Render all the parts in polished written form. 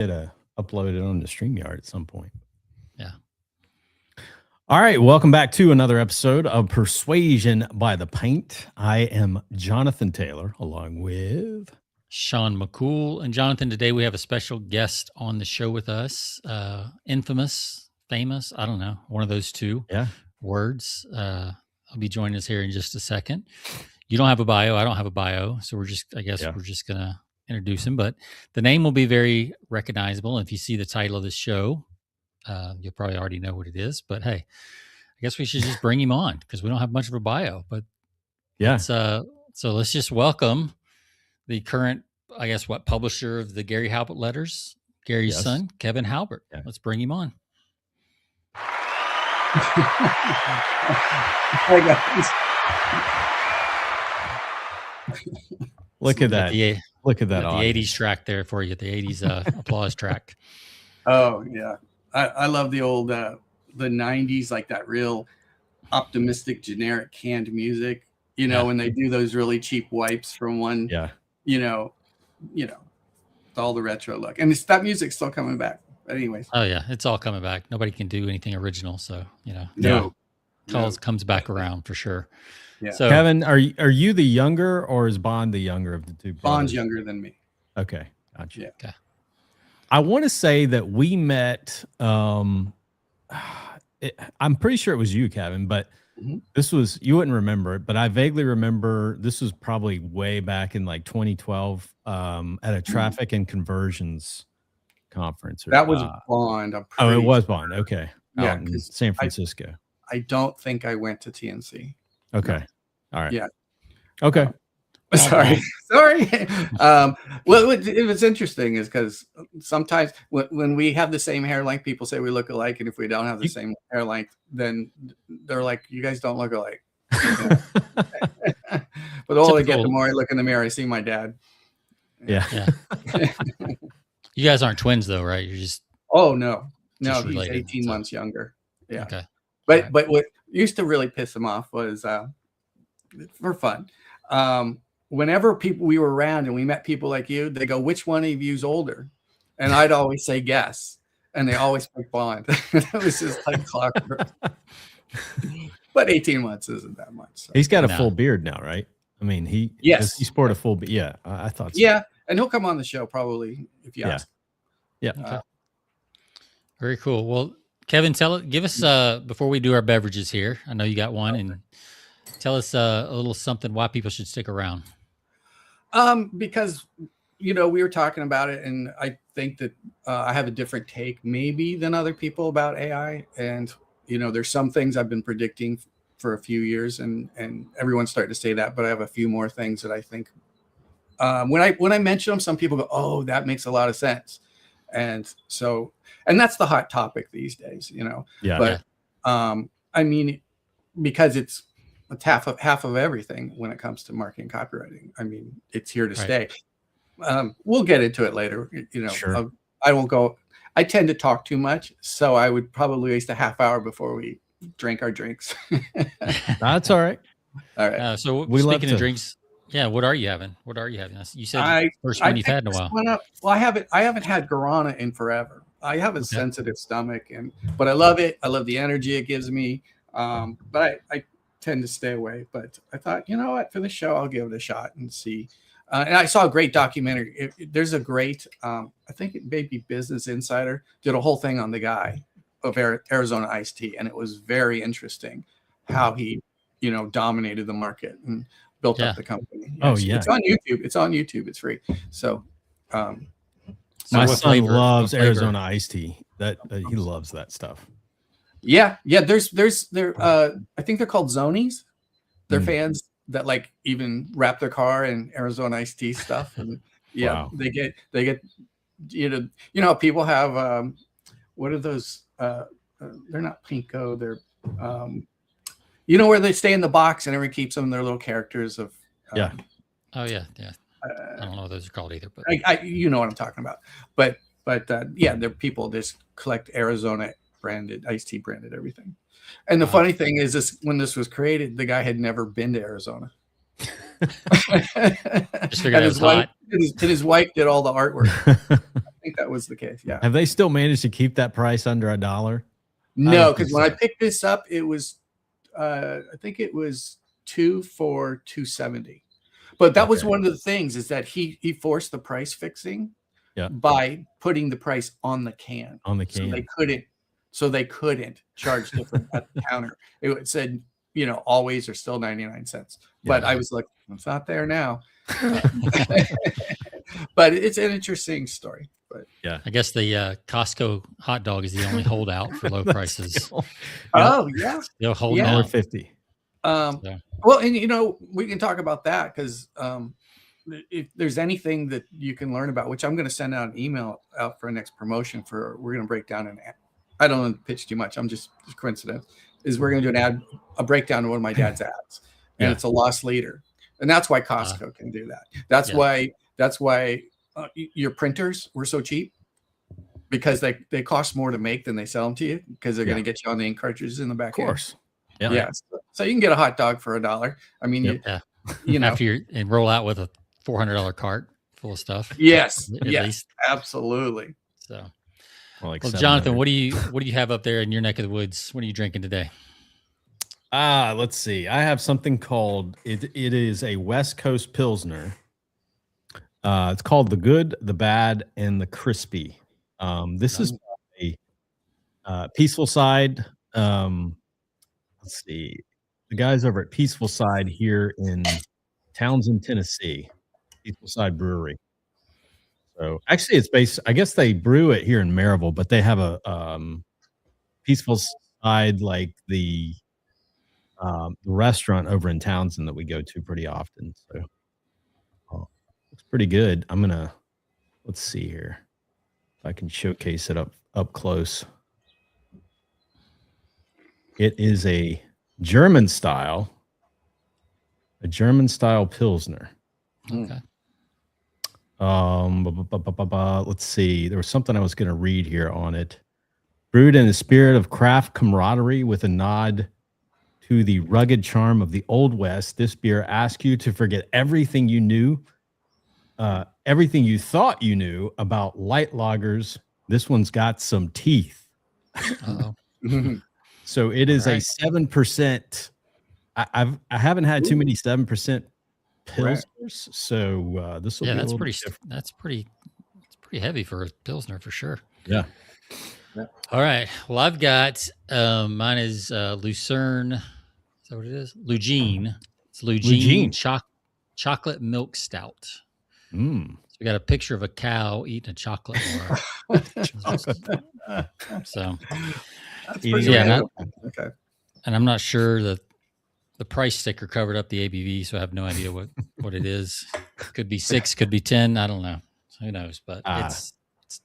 Upload it on the StreamYard at some point. Yeah. All right. Welcome back to another episode of Persuasion by the Pint. I am Jonathan Taylor along with Sean McCool. And Jonathan, today we have a special guest on the show with us. Infamous, famous, I don't know, one of those two words. I'll be joining us here in just a second. You don't have a bio. I don't have a bio. So we're just going to introduce him, but the name will be very recognizable. If you see the title of the show, you'll probably already know what it is, but hey, I guess we should just bring him on because we don't have much of a bio, but so let's just welcome the current, publisher of the Gary Halbert letters, Gary's son, Kevin Halbert. Yeah. Let's bring him on. Look at that. Look at that. The 80s track there for you, the 80s applause track. Oh, yeah. I love the old, the 90s, like that real optimistic, generic canned music, when they do those really cheap wipes from one, all the retro look. And that music's still coming back. But anyways. Oh, yeah. It's all coming back. Nobody can do anything original. So, comes back around for sure. Yeah. So, Kevin, are you the younger or is Bond the younger of the two brothers? Bond's younger than me. Okay, gotcha. Yeah. Okay. I want to say that we met. I'm pretty sure it was you, Kevin, but this was, you wouldn't remember it, but I vaguely remember this was probably way back in like 2012 at a traffic and conversions conference. That was Bond. It was Bond. Okay. Yeah, in San Francisco. I don't think I went to TNC. Okay. All right. Yeah. Okay. Sorry. Well, it was interesting is because sometimes when we have the same hair length, people say we look alike. And if we don't have the same hair length, then they're like, you guys don't look alike. But the older I get, the more I look in the mirror, I see my dad. Yeah. You guys aren't twins though, right? You're just. Oh, no. No, he's related, 18 months younger. Yeah. Okay. But what used to really piss him off was for fun. Whenever we were around and we met people like you, they go, which one of you's older? And I'd always say guess. And they always pick Bond. That was just like clockwork. But 18 months isn't that much. So. He's got a full beard now, right? I mean, he sported a full beard. Yeah, I thought so. Yeah, and he'll come on the show probably if you ask. Yeah. Okay. Very cool. Well, Kevin, give us before we do our beverages here. I know you got one, and tell us a little something why people should stick around. Because we were talking about it, and I think that I have a different take maybe than other people about AI, and there's some things I've been predicting for a few years, and everyone's starting to say that, but I have a few more things that I think when I mention them, some people go, "Oh, that makes a lot of sense," and that's the hot topic these days, Yeah. But I mean, because it's half of everything when it comes to marketing copywriting. I mean, it's here to stay. We'll get into it later. Sure. I won't go. I tend to talk too much, so I would probably waste a half hour before we drink our drinks. That's all right. All right. So speaking of drinks, what are you having? You said first one you've had in a while. Well, I haven't had Guarana in forever. I have a sensitive stomach, but I love it. I love the energy it gives me. But I tend to stay away. But I thought, you know what, for the show, I'll give it a shot and see. And I saw a great documentary. There's a great, I think it may be Business Insider, did a whole thing on the guy of Arizona Iced Tea. And it was very interesting how he, dominated the market and built up the company. It's on YouTube. It's free. So, my son loves Arizona Iced Tea. He loves that stuff. Yeah. There's I think they're called Zonies. They're fans that like even wrap their car in Arizona Iced Tea stuff, and wow. they get people have what are those? They're not Pinko. They're where they stay in the box and everyone keeps them. Their little characters of Oh yeah. I don't know what those are called either, but you know what I'm talking about. But they're people just collect Arizona branded iced tea, branded everything. And the funny thing is, when this was created, the guy had never been to Arizona. Just figured it was hot. His wife did all the artwork. I think that was the case. Yeah. Have they still managed to keep that price under $1? No, because when I picked this up, it was, I think it was 2 for $270. But that was one of the things, is that he forced the price fixing by putting the price on the can. So they couldn't charge different at the counter. It said, always or still 99 cents. But I was like, it's not there now. But it's an interesting story. But yeah, I guess the Costco hot dog is the only holdout for low prices. Oh yeah, they'll hold out $1.50. Well, and we can talk about that, because if there's anything that you can learn about, which I'm going to send out an email out for a next promotion we're going to break down I don't want to pitch too much. I'm just coincidence is we're going to do a breakdown of one of my dad's ads, and it's a loss leader, and that's why Costco can do that. That's why your printers were so cheap, because they cost more to make than they sell them to you, because they're going to get you on the ink cartridges in the back. Of course. End. Yeah. So you can get a hot dog for $1. I mean, after and roll out with a $400 cart full of stuff. Yes. At least. Absolutely. So, well, Jonathan, what do you have up there in your neck of the woods? What are you drinking today? Let's see. I have something called it is a West Coast Pilsner. It's called the Good, the Bad, and the Crispy. This is a Peaceful Side. Let's see. The guys over at Peaceful Side here in Townsend, Tennessee. Peaceful Side Brewery. So actually it's based, I guess they brew it here in Maryville, but they have a Peaceful Side, like the restaurant over in Townsend that we go to pretty often. So it's pretty good. Let's see here if I can showcase it up close. It is a German style Pilsner. Okay. Let's see. There was something I was going to read here on it. Brewed in a spirit of craft camaraderie with a nod to the rugged charm of the Old West, this beer asks you to forget everything you knew, everything you thought you knew about light lagers. This one's got some teeth. So it is a 7%. I haven't had too many 7% pilsners, so this will be that's pretty different. It's pretty heavy for a pilsner for sure. Yeah. All right. Well, I've got mine is Lucerne. Is that what it is? Lugene. It's Lugene. Chocolate milk stout. So we got a picture of a cow eating a chocolate bar. So that's pretty okay. And I'm not sure that the price sticker covered up the ABV, so I have no idea what it is. Could be 6, could be 10. I don't know. Who knows? But it's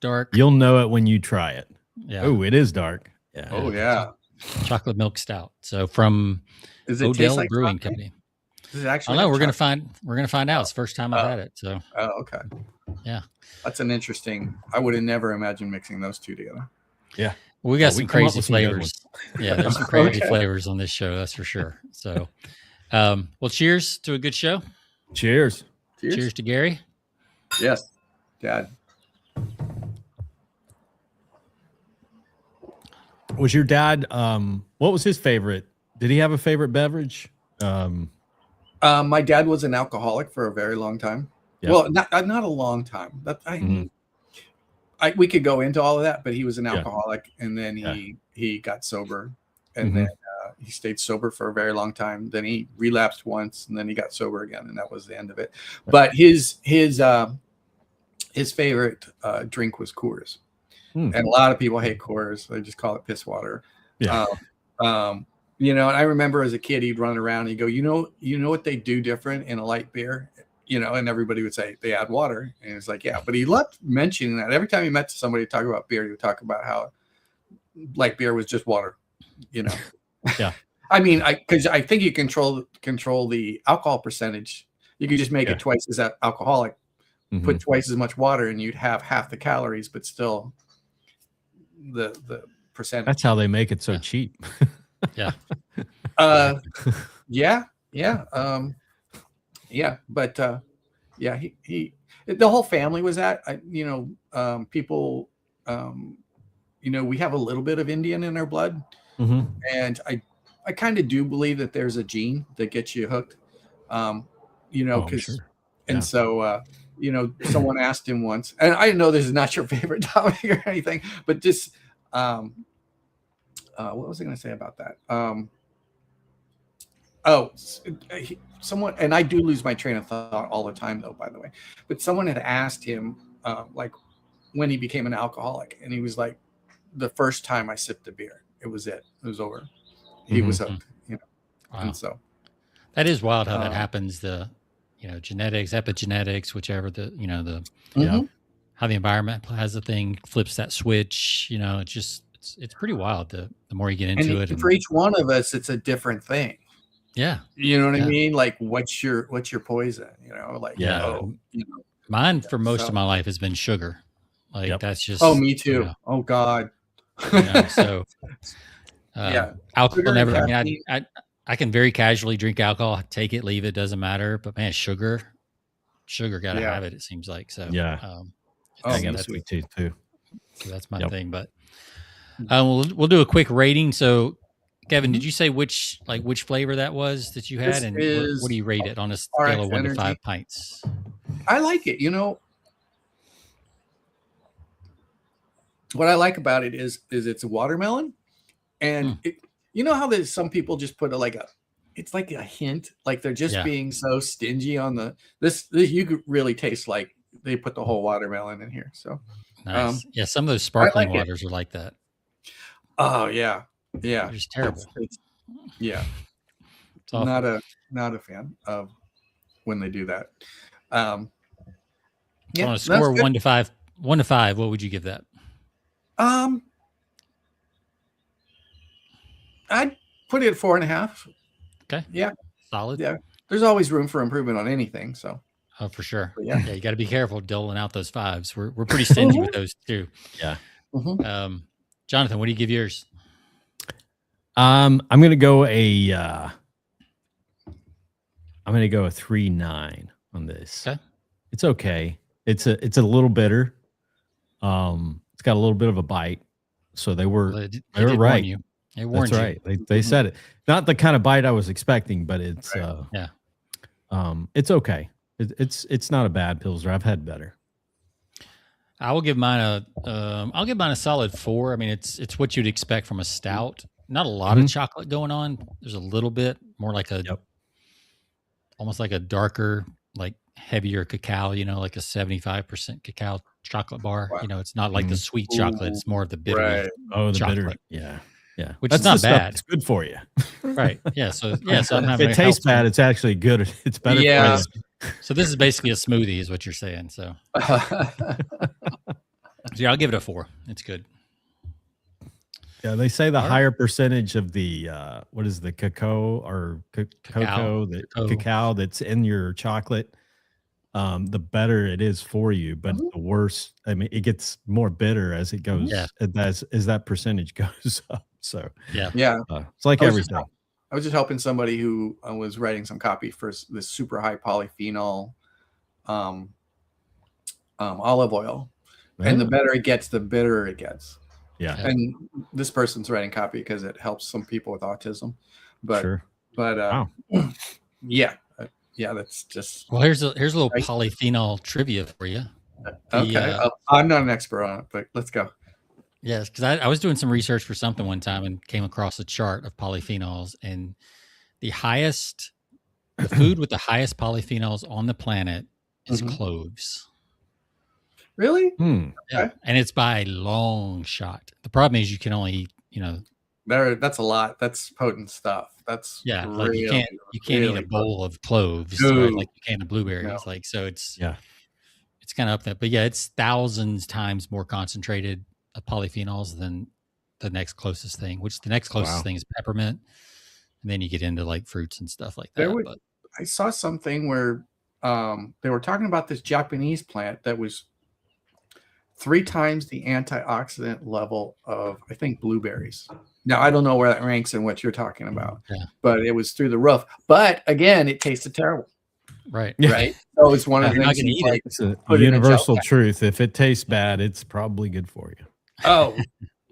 dark. You'll know it when you try it. Yeah. Oh, it is dark. Yeah. Oh yeah. Chocolate milk stout. So from Odell Brewing Company. Is it actually? I don't know. We're gonna find out. It's the first time I've had it. So. Oh, okay. Yeah. That's an interesting. I would have never imagined mixing those two together. Yeah. Well, we got some crazy flavors. Yeah, there's some crazy flavors on this show. That's for sure. So, well, cheers to a good show. Cheers. Cheers to Gary. Yes, Dad. Was your dad? What was his favorite? Did he have a favorite beverage? My dad was an alcoholic for a very long time. Yeah. Well, not a long time. We could go into all of that, but he was an alcoholic, and then he got sober, and then he stayed sober for a very long time. Then he relapsed once, and then he got sober again, and that was the end of it. But his favorite drink was Coors, and a lot of people hate Coors. They just call it piss water. Yeah. And I remember as a kid, he'd run around and he'd go, you know what they do different in a light beer? And everybody would say they add water. And it's like, yeah, but he loved mentioning that. Every time he met somebody to talk about beer, he would talk about how light beer was just water, Yeah. I mean, because I think you control the alcohol percentage. You could just make it twice as alcoholic, put twice as much water, and you'd have half the calories, but still the percentage. That's how they make it so cheap. Yeah. Yeah. Yeah, but yeah, the whole family was at. People. We have a little bit of Indian in our blood, and I kind of do believe that there's a gene that gets you hooked. Because, sure. And so, someone asked him once, and I know this is not your favorite topic or anything, but just, what was I going to say about that? Someone, and I do lose my train of thought all the time, though, by the way, but someone had asked him, like, when he became an alcoholic, and he was like, the first time I sipped a beer, it was over. He was hooked, Wow. And so that is wild how that happens. The, genetics, epigenetics, whichever how the environment has the thing, flips that switch, it's pretty wild. The more you get into it. And for each one of us, it's a different thing. Yeah. You know what I mean? Like what's your poison, Mine for most of my life has been sugar. Like that's just, me too. Oh God. So alcohol never, I can very casually drink alcohol, take it, leave it, doesn't matter. But man, sugar gotta have it seems like. So I got a sweet tooth too. So that's my thing. But we'll do a quick rating. So Kevin, did you say which flavor that was that you had, and what do you rate it on a scale of 1 to 5 pints? I like it. What I like about it is it's a watermelon, and how there's some people just put it's like a hint, like they're just being so stingy on this. You could really taste like they put the whole watermelon in here. So nice. Some of those sparkling waters are like that. Oh yeah. They're just terrible. It's not a fan of when they do that. On a score of 1 to 5, what would you give that? I'd put it at 4.5. Okay. Yeah. Solid. Yeah. There's always room for improvement on anything. So. Oh, for sure. Yeah. You got to be careful doling out those 5s. We're pretty stingy with those too. Yeah. Jonathan, what do you give yours? I'm going to go a 3.9 on this. Okay. It's okay. It's a little bitter. It's got a little bit of a bite. So they were right. They warned you. That's right. They said it. Not the kind of bite I was expecting, but it's it's okay. It's not a bad Pilsner. I've had better. I will give mine a solid 4. I mean, it's what you'd expect from a stout. Not a lot of chocolate going on. There's a little bit more like almost like a darker, like heavier cacao, like a 75% cacao chocolate bar. Wow. It's not like the sweet chocolate. It's more of the bitter. Right. Oh, the chocolate. Bitter. Yeah. Which is not bad. It's good for you. Right. Yeah. So I'm if it tastes bad, it's actually good. It's better for you. So this is basically a smoothie is what you're saying. So I'll give it a 4. It's good. Yeah, they say the higher percentage of the what is the cacao that's in your chocolate, the better it is for you. But the worse, I mean, it gets more bitter as it goes. Yeah. As that percentage goes up. So it's like everything. I was just helping somebody who was writing some copy for this super high polyphenol olive oil, and the better it gets, the bitterer it gets. Yeah. And this person's writing copy because it helps some people with autism. But that's just. Well, here's a little polyphenol trivia for you. Okay. I'm not an expert on it, but let's go. Yes, because I was doing some research for something one time and came across a chart of polyphenols, and the food with the highest polyphenols on the planet is cloves. Really? Yeah. Okay. And it's by a long shot. The problem is you can only eat, that's a lot. That's potent stuff. That's like you can't eat a bowl of cloves, right? Like you can a blueberries. No. Like so it's kind of up there. But it's thousands times more concentrated of polyphenols than the next closest thing, which the next closest thing is peppermint. And then you get into like fruits and stuff like that. I saw something where they were talking about this Japanese plant that was 3 times the antioxidant level of, I think, blueberries. Now, I don't know where that ranks in what you're talking about, but it was through the roof. But again, it tasted terrible. Right. Right. So it's one of the things he's like It's a put in a universal gel pack. truth. If it tastes bad, it's probably good for you. Oh,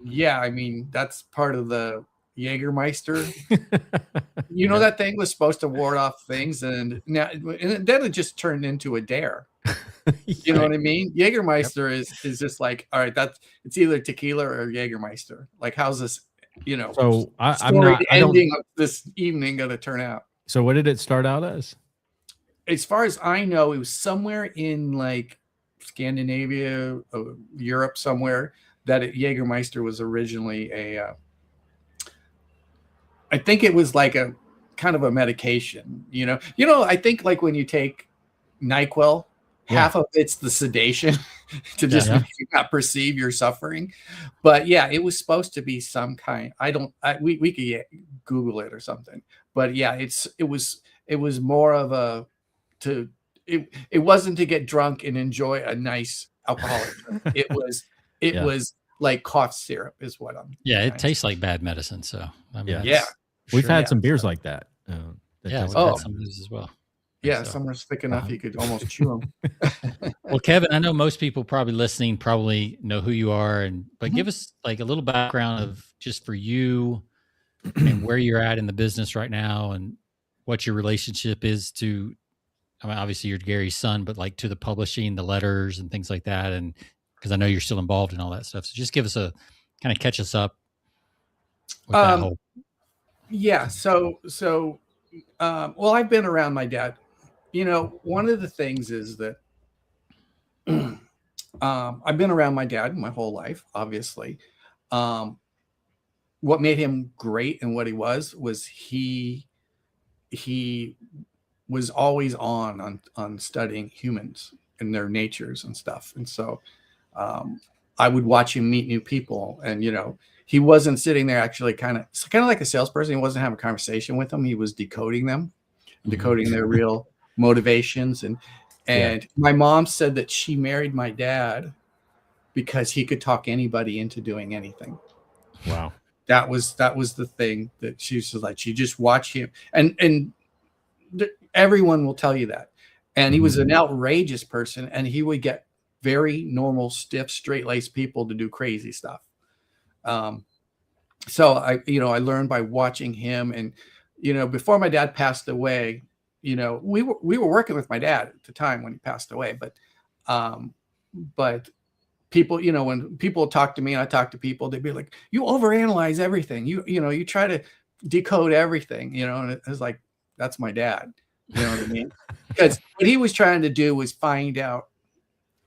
yeah. I mean, that's part of the Jägermeister. You know, that thing was supposed to ward off things, and then it just turned into a dare. You know what I mean? Jägermeister is just like, all right, it's either tequila or Jägermeister. Like, how's this, So story ending of this evening going to turn out? So what did it start out as? As far as I know, it was somewhere in like Scandinavia, Europe, somewhere that Jägermeister was originally I think it was like a kind of a medication, I think like when you take NyQuil, half of it's the sedation to just make you not perceive your suffering. But yeah, it was supposed to be some kind. We could Google it or something. But yeah, it was more of it wasn't to get drunk and enjoy a nice alcoholic drink. It was like cough syrup is what I'm. Yeah, it tastes like bad medicine. So I mean, we've had some beers like that. We've had some of those as well. Yeah, some are thick enough you could almost chew them. Well, Kevin, I know most people probably listening probably know who you are, but give us like a little background of just for you and where you're at in the business right now, and what your relationship is to. I mean, obviously you're Gary's son, but like to the publishing, the letters, and things like that, and because I know you're still involved in all that stuff. So just give us kind of catch us up with that whole. Yeah. So, well, I've been around my dad. One of the things is that I've been around my dad my whole life, obviously. What made him great and what he was he was always on studying humans and their natures and stuff. And so I would watch him meet new people, and he wasn't sitting there actually kind of like a salesperson. He wasn't having a conversation with them. He was decoding them, decoding their real motivations. And my mom said that she married my dad because he could talk anybody into doing anything. Wow. That was the thing that she was like, she just watched him, and everyone will tell you that. And he was an outrageous person, and he would get very normal, stiff, straight-laced people to do crazy stuff. So I learned by watching him, and before my dad passed away, we were working with my dad at the time when he passed away, but people, when people talk to me and I talk to people, they'd be like, you overanalyze everything. You try to decode everything, and it was like, that's my dad. You know what I mean? Because what he was trying to do was find out,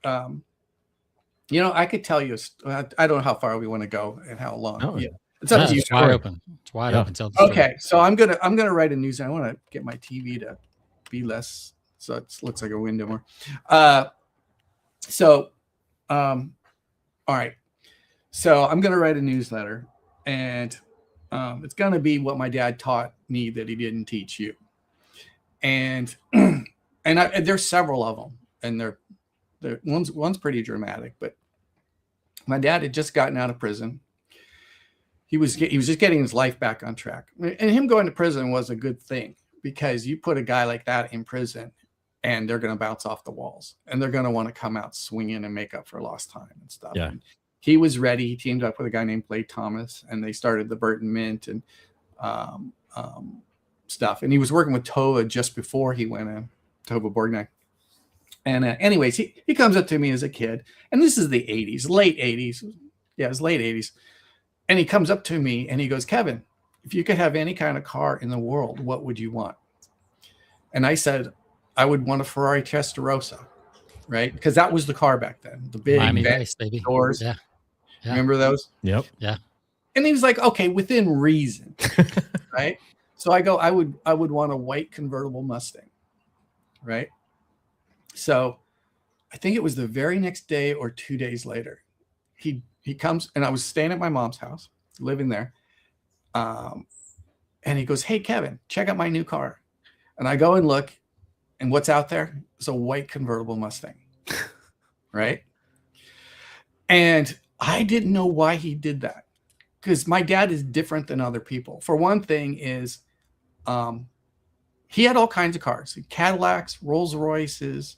I could tell you, I don't know how far we want to go and how long. Oh, yeah. It's up to you. It's wide open. It's wide open. Tell the story. Okay. So I'm going to write a news. I want to get my TV to be less, so it looks like a window more. All right. So I'm going to write a newsletter, and it's going to be what my dad taught me that he didn't teach you. And there's several of them, and one's pretty dramatic. But my dad had just gotten out of prison. He was just getting his life back on track, and him going to prison was a good thing, because you put a guy like that in prison, and they're going to bounce off the walls, and they're going to want to come out swinging and make up for lost time and stuff. Yeah. And he was ready. He teamed up with a guy named Blake Thomas, and they started the Burton Mint and stuff. And he was working with Tova just before he went in, Tova Borgnine. And anyways, he comes up to me as a kid, and this is the 80s, late 80s. Yeah, it was late 80s. And he comes up to me and he goes, Kevin, if you could have any kind of car in the world, what would you want? And I said, I would want a Ferrari Testarossa, right? Because that was the car back then. The big Miami Vice, baby. doors. Yeah. Remember those? Yep. Yeah. And he was like, okay, within reason, right? So I go, I would want a white convertible Mustang, right? So I think it was the very next day or 2 days later, he comes, and I was staying at my mom's house, living there. And he goes, hey, Kevin, check out my new car. And I go and look, and what's out there is a white convertible Mustang, right? And I didn't know why he did that, because my dad is different than other people. For one thing is he had all kinds of cars, Cadillacs, Rolls Royces.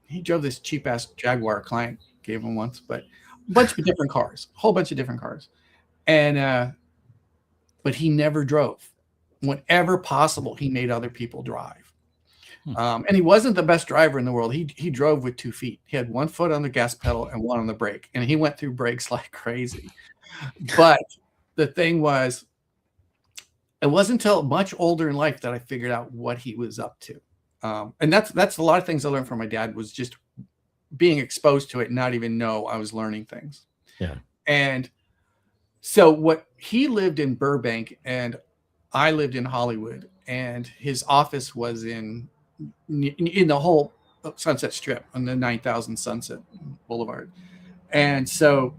He drove this cheap ass Jaguar a client gave him once, but a bunch of different cars, a whole bunch of different cars. And, but he never drove. Whenever possible, he made other people drive. And he wasn't the best driver in the world. He drove with 2 feet. He had 1 foot on the gas pedal and 1 on the brake. And he went through brakes like crazy. But the thing was, it wasn't until much older in life that I figured out what he was up to. And that's a lot of things I learned from my dad, was just being exposed to it and not even know I was learning things. Yeah. And so he lived in Burbank and I lived in Hollywood, and his office was in the whole Sunset Strip on the 9000 Sunset Boulevard. And so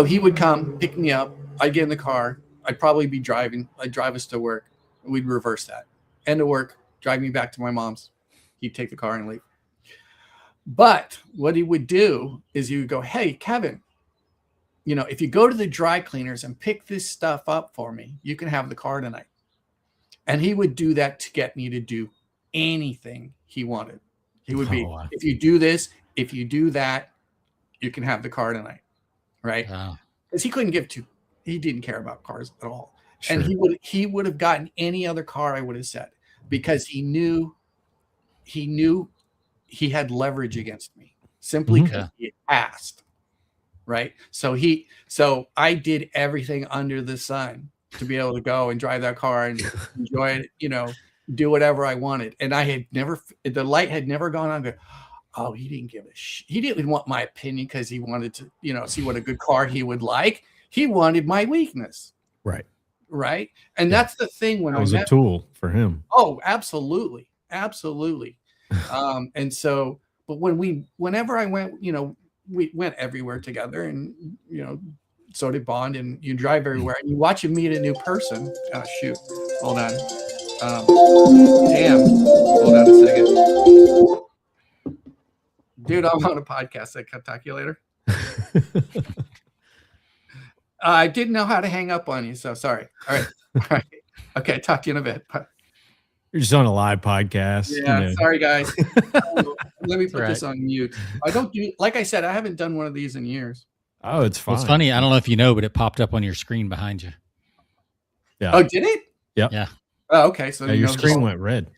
he would come pick me up. I'd get in the car. I'd probably be driving. I'd drive us to work. We'd reverse that. End of work, drive me back to my mom's. He'd take the car and leave. But what he would do is he would go, "Hey, Kevin, if you go to the dry cleaners and pick this stuff up for me, you can have the car tonight." And he would do that to get me to do anything he wanted. He would be, "If you do this, if you do that, you can have the car tonight." Right? Because he couldn't he didn't care about cars at all. Sure. And he would have gotten any other car I would have said, because he knew he had leverage against me simply because he asked. Right. So I did everything under the sun to be able to go and drive that car and enjoy it, do whatever I wanted. And the light had never gone on. Oh, he didn't give a shit. He didn't want my opinion because he wanted to, see what a good car he would like. He wanted my weakness. Right. Right. And that's the thing when I was a tool for him. Oh, absolutely. Absolutely. And so, but whenever I went, we went everywhere together, and so did Bond, and you drive everywhere and you watch him meet a new person. Oh shoot, hold on. Damn, hold on a second, dude. I'm on a podcast. I can talk to you later. I didn't know how to hang up on you, so sorry. All right. Okay, talk to you in a bit. You're just on a live podcast. Yeah, sorry guys. Let me put this on mute. Like I said, I haven't done one of these in years. Oh, it's fine. Well, it's funny. I don't know if you know, but it popped up on your screen behind you. Yeah. Oh, did it? Yep. Yeah. Oh, okay. So your screen went red.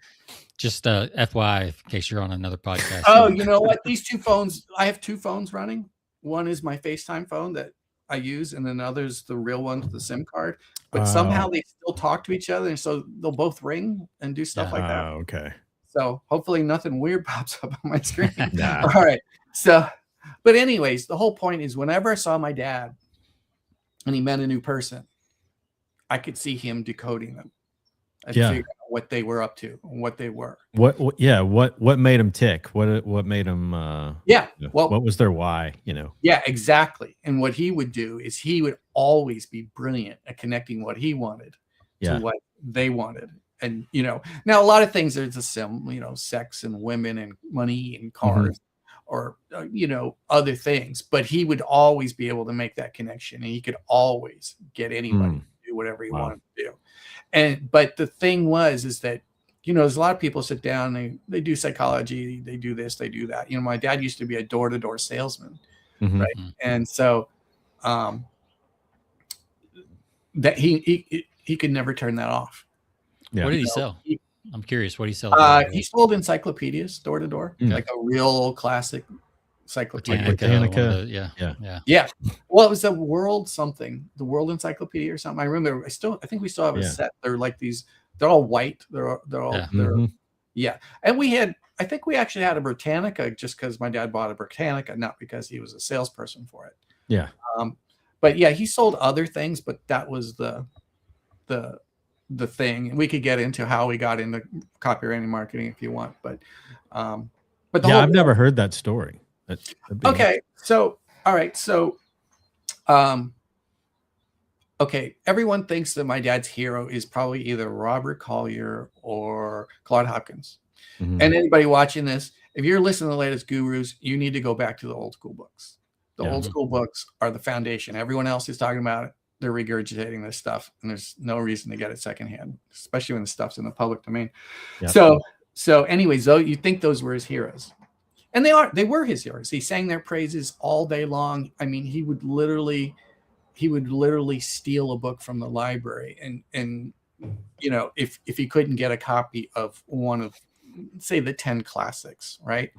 Just FYI, in case you're on another podcast. Oh, you know what? These 2 phones, I have 2 phones running. One is my FaceTime phone that I use, and then the other's the real one with the SIM card. But somehow they still talk to each other, and so they'll both ring and do stuff like that. Oh, okay. So hopefully nothing weird pops up on my screen. Nah. All right. So, but anyways, the whole point is, whenever I saw my dad and he met a new person, I could see him decoding them. I'd figure out what they were up to and what they were. What made him tick? What made him what was their why, Yeah, exactly. And what he would do is he would always be brilliant at connecting what he wanted to what they wanted. And now a lot of things, there's sex and women and money and cars or other things, but he would always be able to make that connection, and he could always get anybody to do whatever he wanted to do. But the thing is that, there's a lot of people sit down, they do psychology, they do this, they do that. My dad used to be a door-to-door salesman, right? And so that he could never turn that off. Yeah. What did he sell? I'm curious. What did he sell? He sold encyclopedias door to door, like a real classic encyclopedia. Britannica. Yeah. Well, it was the World Encyclopedia or something. I remember. I think we still have a set. They're like these. They're all white. They're all. And I think we actually had a Britannica just because my dad bought a Britannica, not because he was a salesperson for it. Yeah. But yeah, he sold other things, but that was the thing. And we could get into how we got into copywriting marketing if you want, but I've never heard that story. Okay. So, all right. So, okay. Everyone thinks that my dad's hero is probably either Robert Collier or Claude Hopkins. And anybody watching this, if you're listening to the latest gurus, you need to go back to the old school books. The old school books are the foundation. Everyone else is talking about it. they're regurgitating this stuff, and there's no reason to get it secondhand, especially when the stuff's in the public domain. Yep. So anyways, though, you think those were his heroes, and they were his heroes. He sang their praises all day long. I mean, he would literally steal a book from the library, and you know, if he couldn't get a copy of one of, say, the 10 classics, right?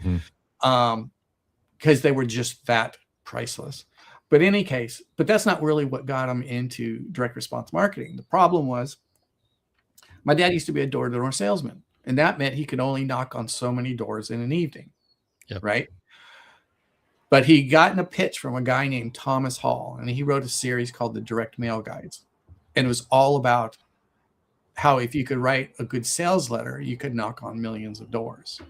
Because they were just that priceless. But in any case, but that's not really what got him into direct response marketing. The problem was, my dad used to be a door-to-door salesman, and that meant he could only knock on so many doors in an evening, right? But he got in a pitch from a guy named Thomas Hall, and he wrote a series called the Direct Mail Guides. And it was all about how if you could write a good sales letter, you could knock on millions of doors.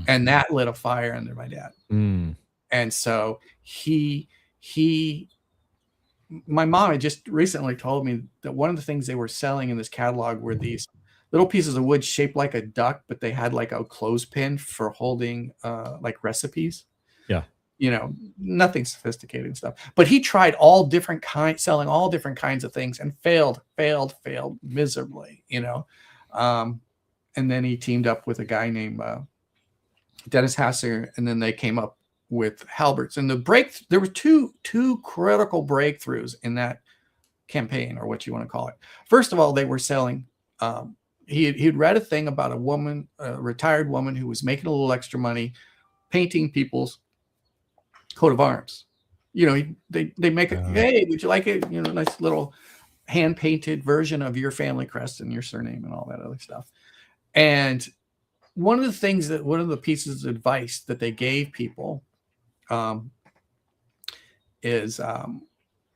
And that lit a fire under my dad. And so my mom had just recently told me that one of the things they were selling in this catalog were these little pieces of wood shaped like a duck, but they had like a clothespin for holding like recipes. Yeah. You know, nothing sophisticated stuff. But he tried all different kinds, selling all different kinds of things, and failed miserably, you know. And then he teamed up with a guy named Dennis Hasser, and then they came up with Halbert's. And there were two critical breakthroughs in that campaign, or what you want to call it. First of all, they were selling. He'd read a thing about a woman, a retired woman who was making a little extra money painting people's coat of arms. You know, they make it, hey, would you like it? You know, nice little hand painted version of your family crest and your surname and all that other stuff. And one of the pieces of advice that they gave people is I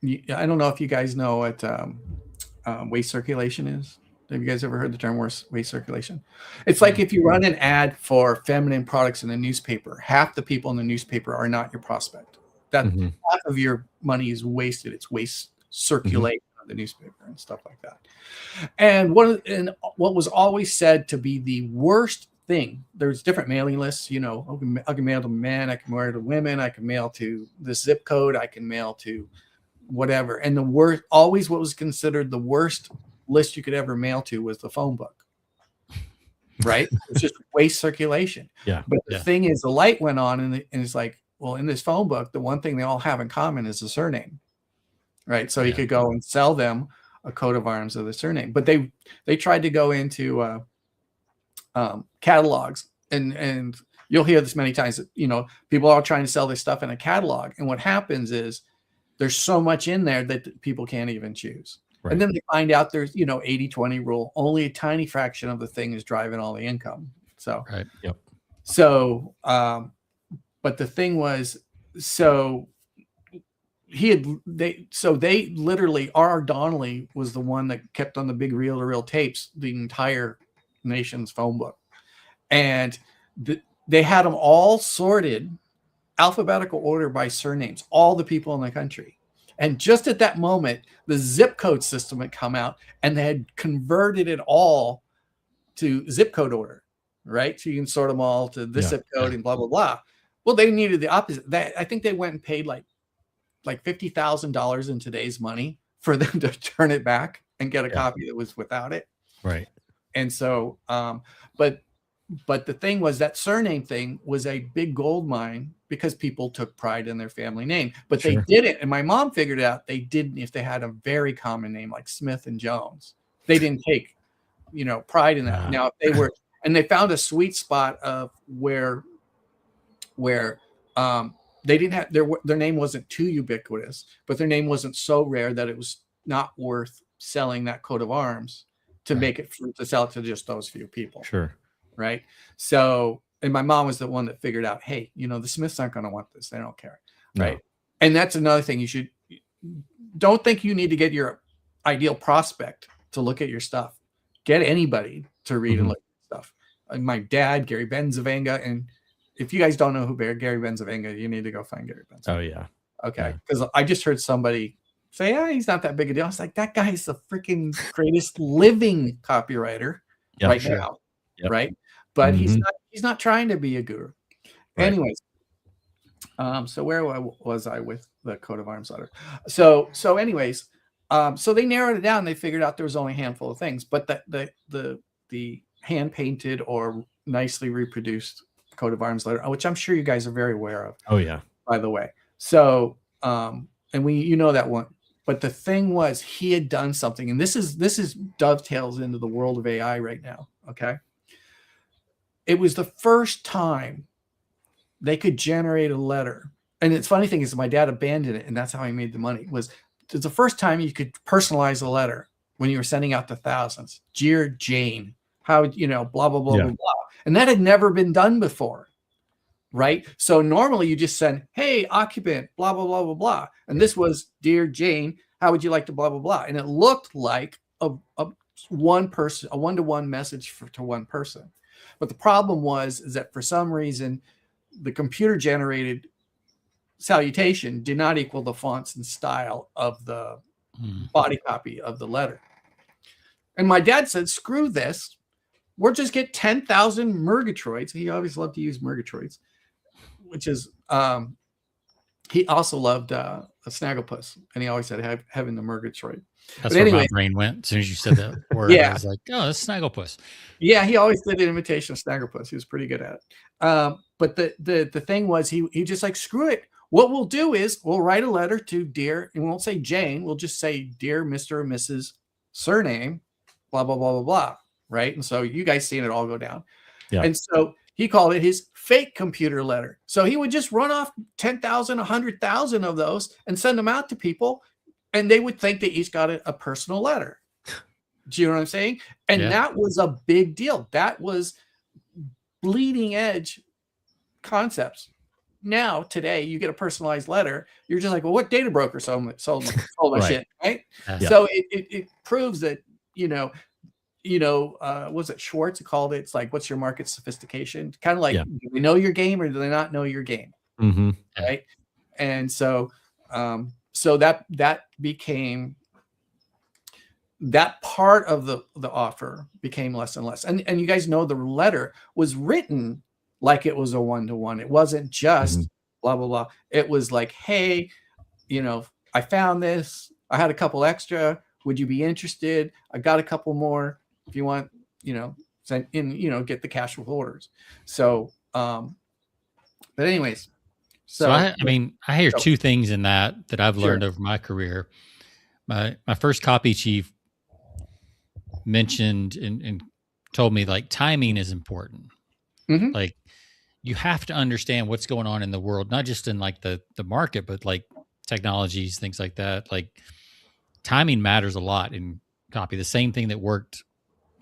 don't know if you guys know what waste circulation is. Have you guys ever heard the term waste circulation? It's like if you run an ad for feminine products in the newspaper, half the people in the newspaper are not your prospect. That half of your money is wasted. It's waste circulating on the newspaper and stuff like that. And what was always said to be the worst thing, there's different mailing lists. You know, I can mail to men, I can mail to women, I can mail to the zip code, I can mail to whatever. And the worst, always what was considered the worst list you could ever mail to was the phone book, right? It's just waste circulation. Yeah. But the thing is, the light went on, and it's like, well, in this phone book, the one thing they all have in common is the surname, right? So he could go and sell them a coat of arms of the surname. But they tried to go into catalogs, and you'll hear this many times, that, you know, people are trying to sell this stuff in a catalog, and what happens is there's so much in there that people can't even choose. Right. And then they find out there's, you know, 80-20 rule. Only a tiny fraction of the thing is driving all the income. So, So, but the thing was, they literally, R.R. Donnelly was the one that kept on the big reel-to-reel tapes the entire nation's phone book. And they had them all sorted alphabetical order by surnames, all the people in the country. And just at that moment, the zip code system had come out, and they had converted it all to zip code order, right? So you can sort them all to this zip code and blah, blah, blah. Well, they needed the opposite. I think they went and paid like $50,000 in today's money for them to turn it back and get a copy that was without it. Right. And so, but the thing was, that surname thing was a big gold mine because people took pride in their family name, but they didn't. And my mom figured out they didn't if they had a very common name like Smith and Jones. They didn't take, you know, pride in that. Now, if they were, and they found a sweet spot of where they didn't have their name wasn't too ubiquitous, but their name wasn't so rare that it was not worth selling that coat of arms to make it to sell it to just those few people. Sure. Right. So, and my mom was the one that figured out, hey, you know, the Smiths aren't going to want this. They don't care. Right. No. And that's another thing. Don't think you need to get your ideal prospect to look at your stuff. Get anybody to read and look at stuff. My dad, Gary Benzavanga. And if you guys don't know who Gary Benzavanga, you need to go find Gary Benzavanga. Oh, yeah. Okay. Because I just heard somebody say, he's not that big a deal. I was like, that guy is the freaking greatest living copywriter now. Yep. Right. But he's not trying to be a guru. Right. Anyways, so where was I with the coat of arms letter? So anyways, So they narrowed it down. They figured out there was only a handful of things, but the hand painted or nicely reproduced coat of arms letter, which I'm sure you guys are very aware of. Oh yeah. By the way. So, and you know that one, but the thing was he had done something, and this is dovetails into the world of AI right now. Okay. It was the first time they could generate a letter. And it's funny thing is my dad abandoned it, and that's how he made the money. It's the first time you could personalize a letter when you were sending out to thousands. Dear Jane, how, blah, blah, blah, blah, blah. And that had never been done before. Right. So normally you just send, hey, occupant, blah, blah, blah, blah, blah. And this was, dear Jane, how would you like to blah, blah, blah. And it looked like a one-to-one message to one person. But the problem is that for some reason, the computer generated salutation did not equal the fonts and style of the body copy of the letter. And my dad said, screw this. We'll just get 10,000 Murgatroyds. He always loved to use Murgatroyds, which is, he also loved a Snagglepuss, and he always said having the Murgatroyd. That's where my brain went as soon as you said that word. I was like, oh, that's Snagglepuss. Yeah, he always did an imitation of Snagglepuss. He was pretty good at it. But the thing was, he just like, screw it. What we'll do is we'll write a letter to dear, and we won't say Jane. We'll just say, dear Mr. or Mrs. Surname, blah, blah, blah, blah, blah. Right. And so you guys seen it all go down. Yeah. And so he called it his fake computer letter. So he would just run off 10,000, 100,000 of those and send them out to people. And they would think they each got a personal letter. Do you know what I'm saying? And that was a big deal. That was bleeding edge concepts. Now, today, you get a personalized letter. You're just like, well, what data broker sold my shit, right? Yeah. So it proves that, was it Schwartz called it? It's like, what's your market sophistication? Kind of like, do they know your game or do they not know your game? Mm-hmm. Right. And so, that became, that part of the offer became less and less. And you guys know the letter was written like it was a one-to-one. It wasn't just blah, blah, blah. It was like, hey, I found this. I had a couple extra. Would you be interested? I got a couple more. If you want, send in, get the cash with orders. So, but anyways. So I hear two things in that I've learned over my career. My first copy chief mentioned and told me like timing is important. Mm-hmm. Like you have to understand what's going on in the world, not just in like the market, but like technologies, things like that. Like timing matters a lot in copy. The same thing that worked,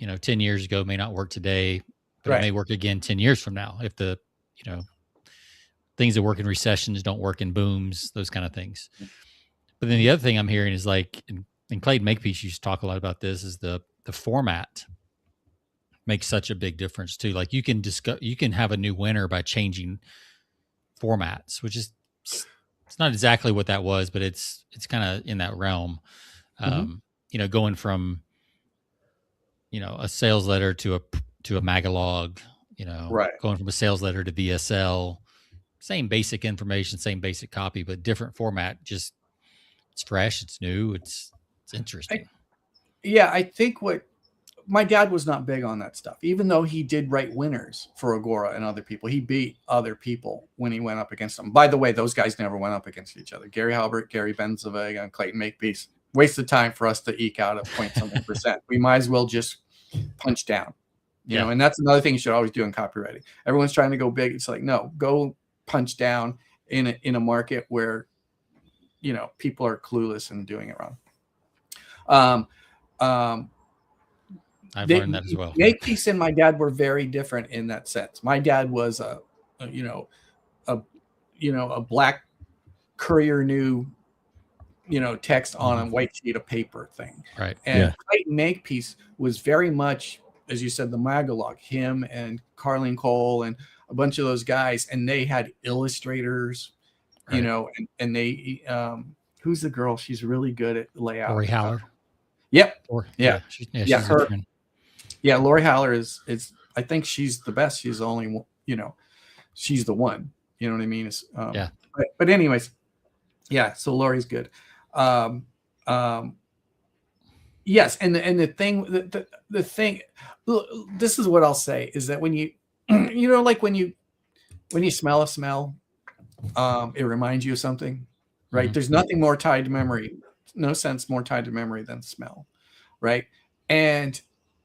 10 years ago may not work today, but it may work again 10 years from now. If the, things that work in recessions don't work in booms, those kind of things. But then the other thing I'm hearing is like, and Clayton Makepeace used to talk a lot about this, is the format makes such a big difference too. Like you can have a new winner by changing formats, which is, it's not exactly what that was, but it's kind of in that realm. Going from, a sales letter to a Magalog, going from a sales letter to VSL, same basic information, same basic copy, but different format. Just it's fresh, it's new, it's interesting. I think my dad was not big on that stuff, even though he did write winners for Agora and other people. He beat other people when he went up against them. By the way, those guys never went up against each other. Gary Halbert, Gary Benzavega, and Clayton Makepeace. Waste of time for us to eke out a point something percent. We might as well just punch down, you know, and that's another thing you should always do in copywriting. Everyone's trying to go big. It's like, no, go punch down in a market where, people are clueless and doing it wrong. I've learned that as well. Makepeace and my dad were very different in that sense. My dad was a black courier new, text on a white sheet of paper thing. Right. And Clayton Makepeace was very much, as you said, the Magalog, him and Carleen Cole and a bunch of those guys. And they had illustrators, and they, who's the girl? She's really good at layout. Lori Haller. Yep. She's Lori Haller is, I think she's the best. She's the only one, she's the one, you know what I mean? But anyways, so Lori's good. Yes, and the thing, the thing, this is what I'll say is that when you, you know, like when you smell a smell, it reminds you of something, right? There's nothing more tied to memory, no sense more tied to memory than smell, right? And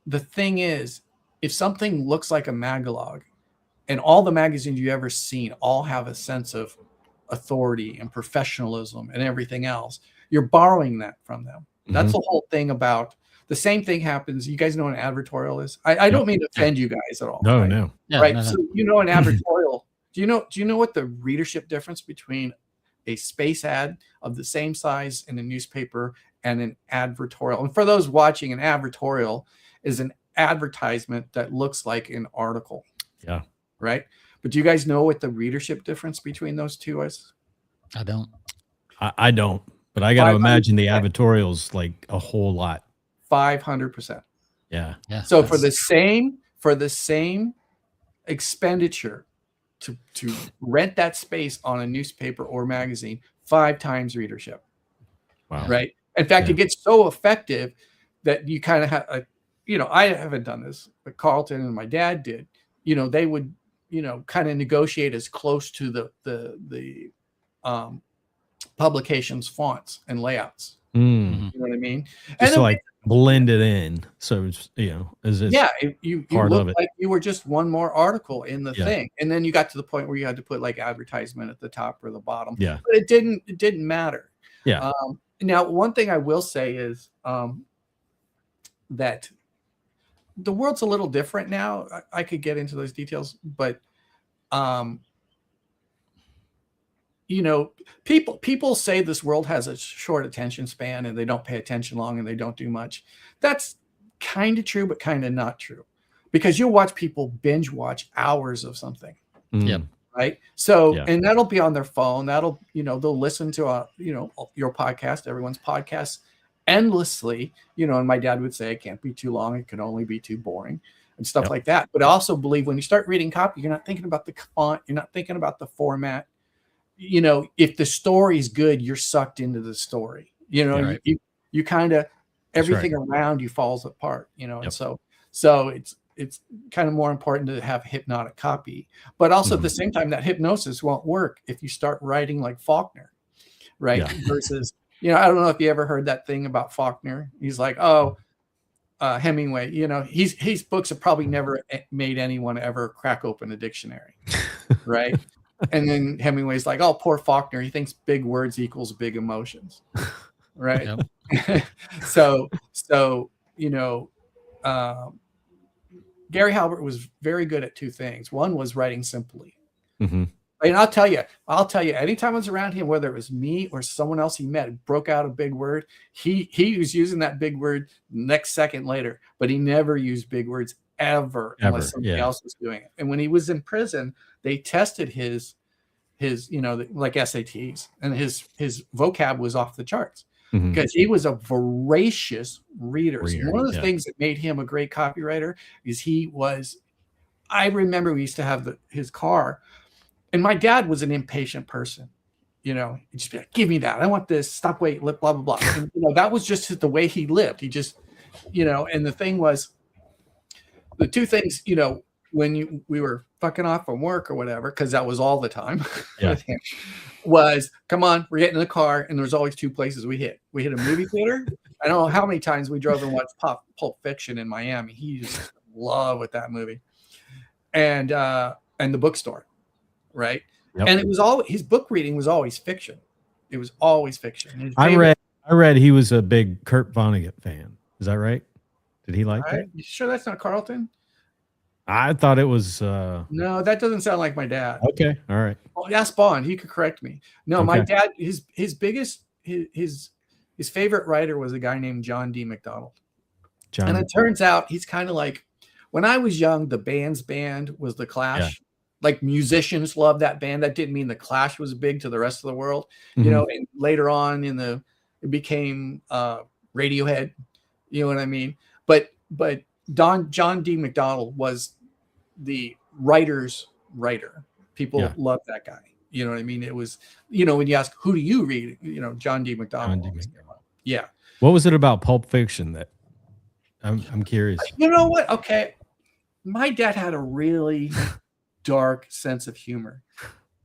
the thing is, if something looks like a magalog, and all the magazines you've ever seen all have a sense of authority and professionalism and everything else, you're borrowing that from them. That's the whole thing about. The same thing happens. You guys know what an advertorial is? I don't mean to offend you guys at all. No, right? no. Yeah, Right. no, no. So you know an advertorial. Do you know what the readership difference between a space ad of the same size in a newspaper and an advertorial? And for those watching, an advertorial is an advertisement that looks like an article. Yeah. Right. But do you guys know what the readership difference between those two is? I don't. I don't, but I got to imagine the advertorials like a whole lot. 500%. Yeah. Yeah. So for the same expenditure to rent that space on a newspaper or magazine, 5 times readership. Wow. Right. In fact, it gets so effective that you kind of have a, you know, I haven't done this, but Carlton and my dad did. You know, they would, you know, kind of negotiate as close to the publication's fonts and layouts. You know what I mean? Just and like blend it in. So it's, you know, you look like you were just one more article in the thing. And then you got to the point where you had to put like advertisement at the top or the bottom. Yeah. But it didn't matter. Yeah. Now, one thing I will say is that the world's a little different now. I could get into those details, but you know, people say this world has a short attention span and they don't pay attention long and they don't do much. That's kind of true, but kind of not true, because you'll watch people binge watch hours of something. Yep. Right. So, and that'll be on their phone. That'll, you know, they'll listen to your podcast, everyone's podcast endlessly, you know, and my dad would say it can't be too long. It can only be too boring and stuff like that. But I also believe when you start reading copy, you're not thinking about the font. You're not thinking about the format. You know, if the story's good, you're sucked into the story. You know, you kind of, everything around you falls apart, you know, and so it's kind of more important to have hypnotic copy, but also at the same time, that hypnosis won't work if you start writing like Faulkner, right? Versus, you know, I don't know if you ever heard that thing about Faulkner. He's like, Hemingway, you know, his books have probably never made anyone ever crack open a dictionary, right? And then Hemingway's like, oh, poor Faulkner. He thinks big words equals big emotions. Right. So, you know, Gary Halbert was very good at 2 things. One was writing simply. And I'll tell you, anytime I was around him, whether it was me or someone else he met, broke out a big word, he was using that big word next second later, but he never used big words ever unless somebody else was doing it. And when he was in prison, they tested his, you know, like SATs, and his vocab was off the charts because he was a voracious reader. So one of the things that made him a great copywriter is I remember we used to have his car, and my dad was an impatient person. You know, he'd just be like, give me that. I want this. Stop, wait, blah, blah, blah. And, you know, that was just the way he lived. He just, you know, and the thing was, the 2 things, you know, when we were fucking off from work or whatever, because that was all the time, was, come on, we're getting in the car, and there's always 2 places we hit. We hit a movie theater. I don't know how many times we drove and watched Pulp Fiction in Miami. He just loved with that movie. And the bookstore, right? And it was all, his book reading was always fiction. It was always fiction. I read he was a big Kurt Vonnegut fan. Is that right? Did he like that? You sure that's not Carlton? I thought it was. No, that doesn't sound like my dad. Okay, all right. Well, ask Bond. He could correct me. No, my dad. His biggest his favorite writer was a guy named John D. McDonald. And it turns out he's kind of like, when I was young, the band's band was the Clash. Like, musicians loved that band. That didn't mean the Clash was big to the rest of the world. You know, and later on it became Radiohead. You know what I mean? But John D. McDonald was the writer's writer. People loved that guy. You know what I mean? It was, you know, when you ask, who do you read? You know, John D. McDonald. Yeah. What was it about Pulp Fiction that I'm curious? You know what? Okay. My dad had a really dark sense of humor,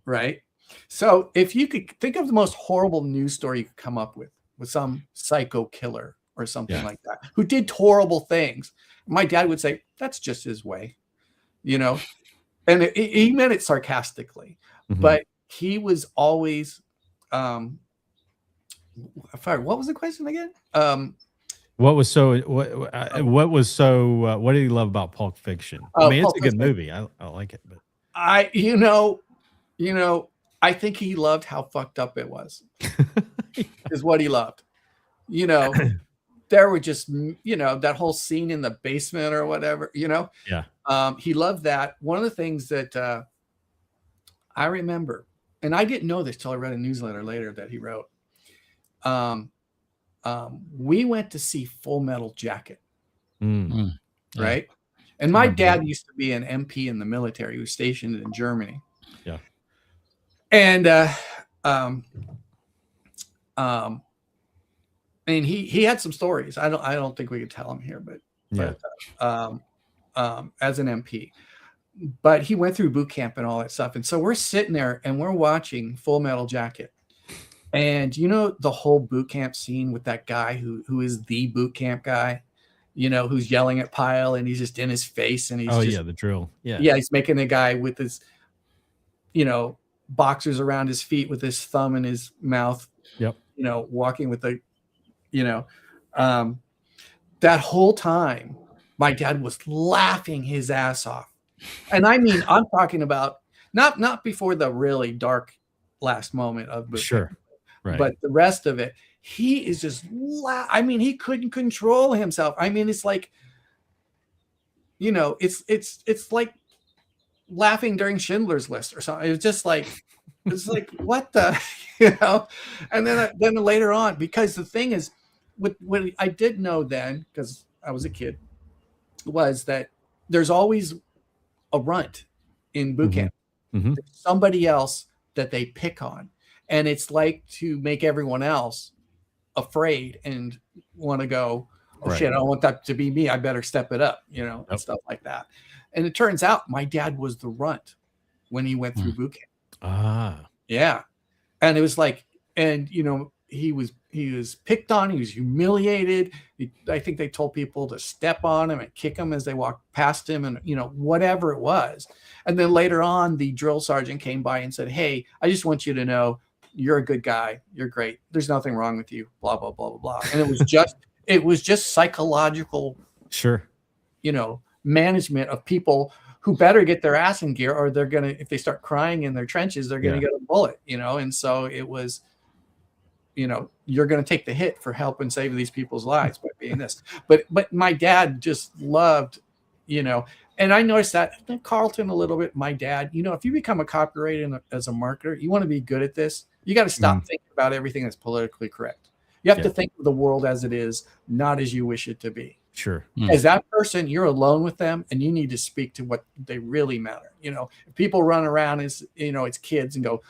right? So if you could think of the most horrible news story you could come up with some psycho killer or something like that, who did horrible things, my dad would say, that's just his way, you know? And he meant it sarcastically, but he was always, what was the question again? What was so what did he love about Pulp Fiction? I mean, it's a good movie. I like it, but I think he loved how fucked up it was. Is what he loved. There were just, that whole scene in the basement or whatever, Yeah. He loved that. One of the things that I remember, and I didn't know this till I read a newsletter later that he wrote. We went to see Full Metal Jacket, right? And my dad used to be an MP in the military. He was stationed in Germany. Yeah. And he had some stories. I don't think we could tell them here, but as an MP. But he went through boot camp and all that stuff. And so we're sitting there and we're watching Full Metal Jacket. And the whole boot camp scene with that guy who is the boot camp guy, who's yelling at Pyle and he's just in his face and he's the drill. Yeah. Yeah, he's making a guy with his, boxers around his feet with his thumb in his mouth. Yep. Walking with that whole time, my dad was laughing his ass off. And I mean, I'm talking about not before the really dark last moment of boot camp. Right. But the rest of it, he is just I mean, he couldn't control himself. I mean, it's like, it's like laughing during Schindler's List or something. It's just like, what the, and then later on, because the thing is, what I did know then, because I was a kid, was that there's always a runt in boot camp. There's somebody else that they pick on. And it's like to make everyone else afraid and want to go, shit, I don't want that to be me. I better step it up, and stuff like that. And it turns out my dad was the runt when he went through boot camp. Yeah. And it was like, and, he was picked on. He was humiliated. I think they told people to step on him and kick him as they walked past him and, whatever it was. And then later on, the drill sergeant came by and said, hey, I just want you to know, you're a good guy. You're great. There's nothing wrong with you. Blah, blah, blah, blah, blah. And it was just psychological, management of people who better get their ass in gear or they're going to, if they start crying in their trenches, they're going to get a bullet, And so it was, you're going to take the hit for helping save these people's lives by being this. But my dad just loved, and I noticed that Carlton a little bit, my dad, if you become a copywriter as a marketer, you want to be good at this. You got to stop thinking about everything that's politically correct. You have to think of the world as it is, not as you wish it to be. Sure. As that person, you're alone with them and you need to speak to what they really matter. If people run around as, it's kids and go,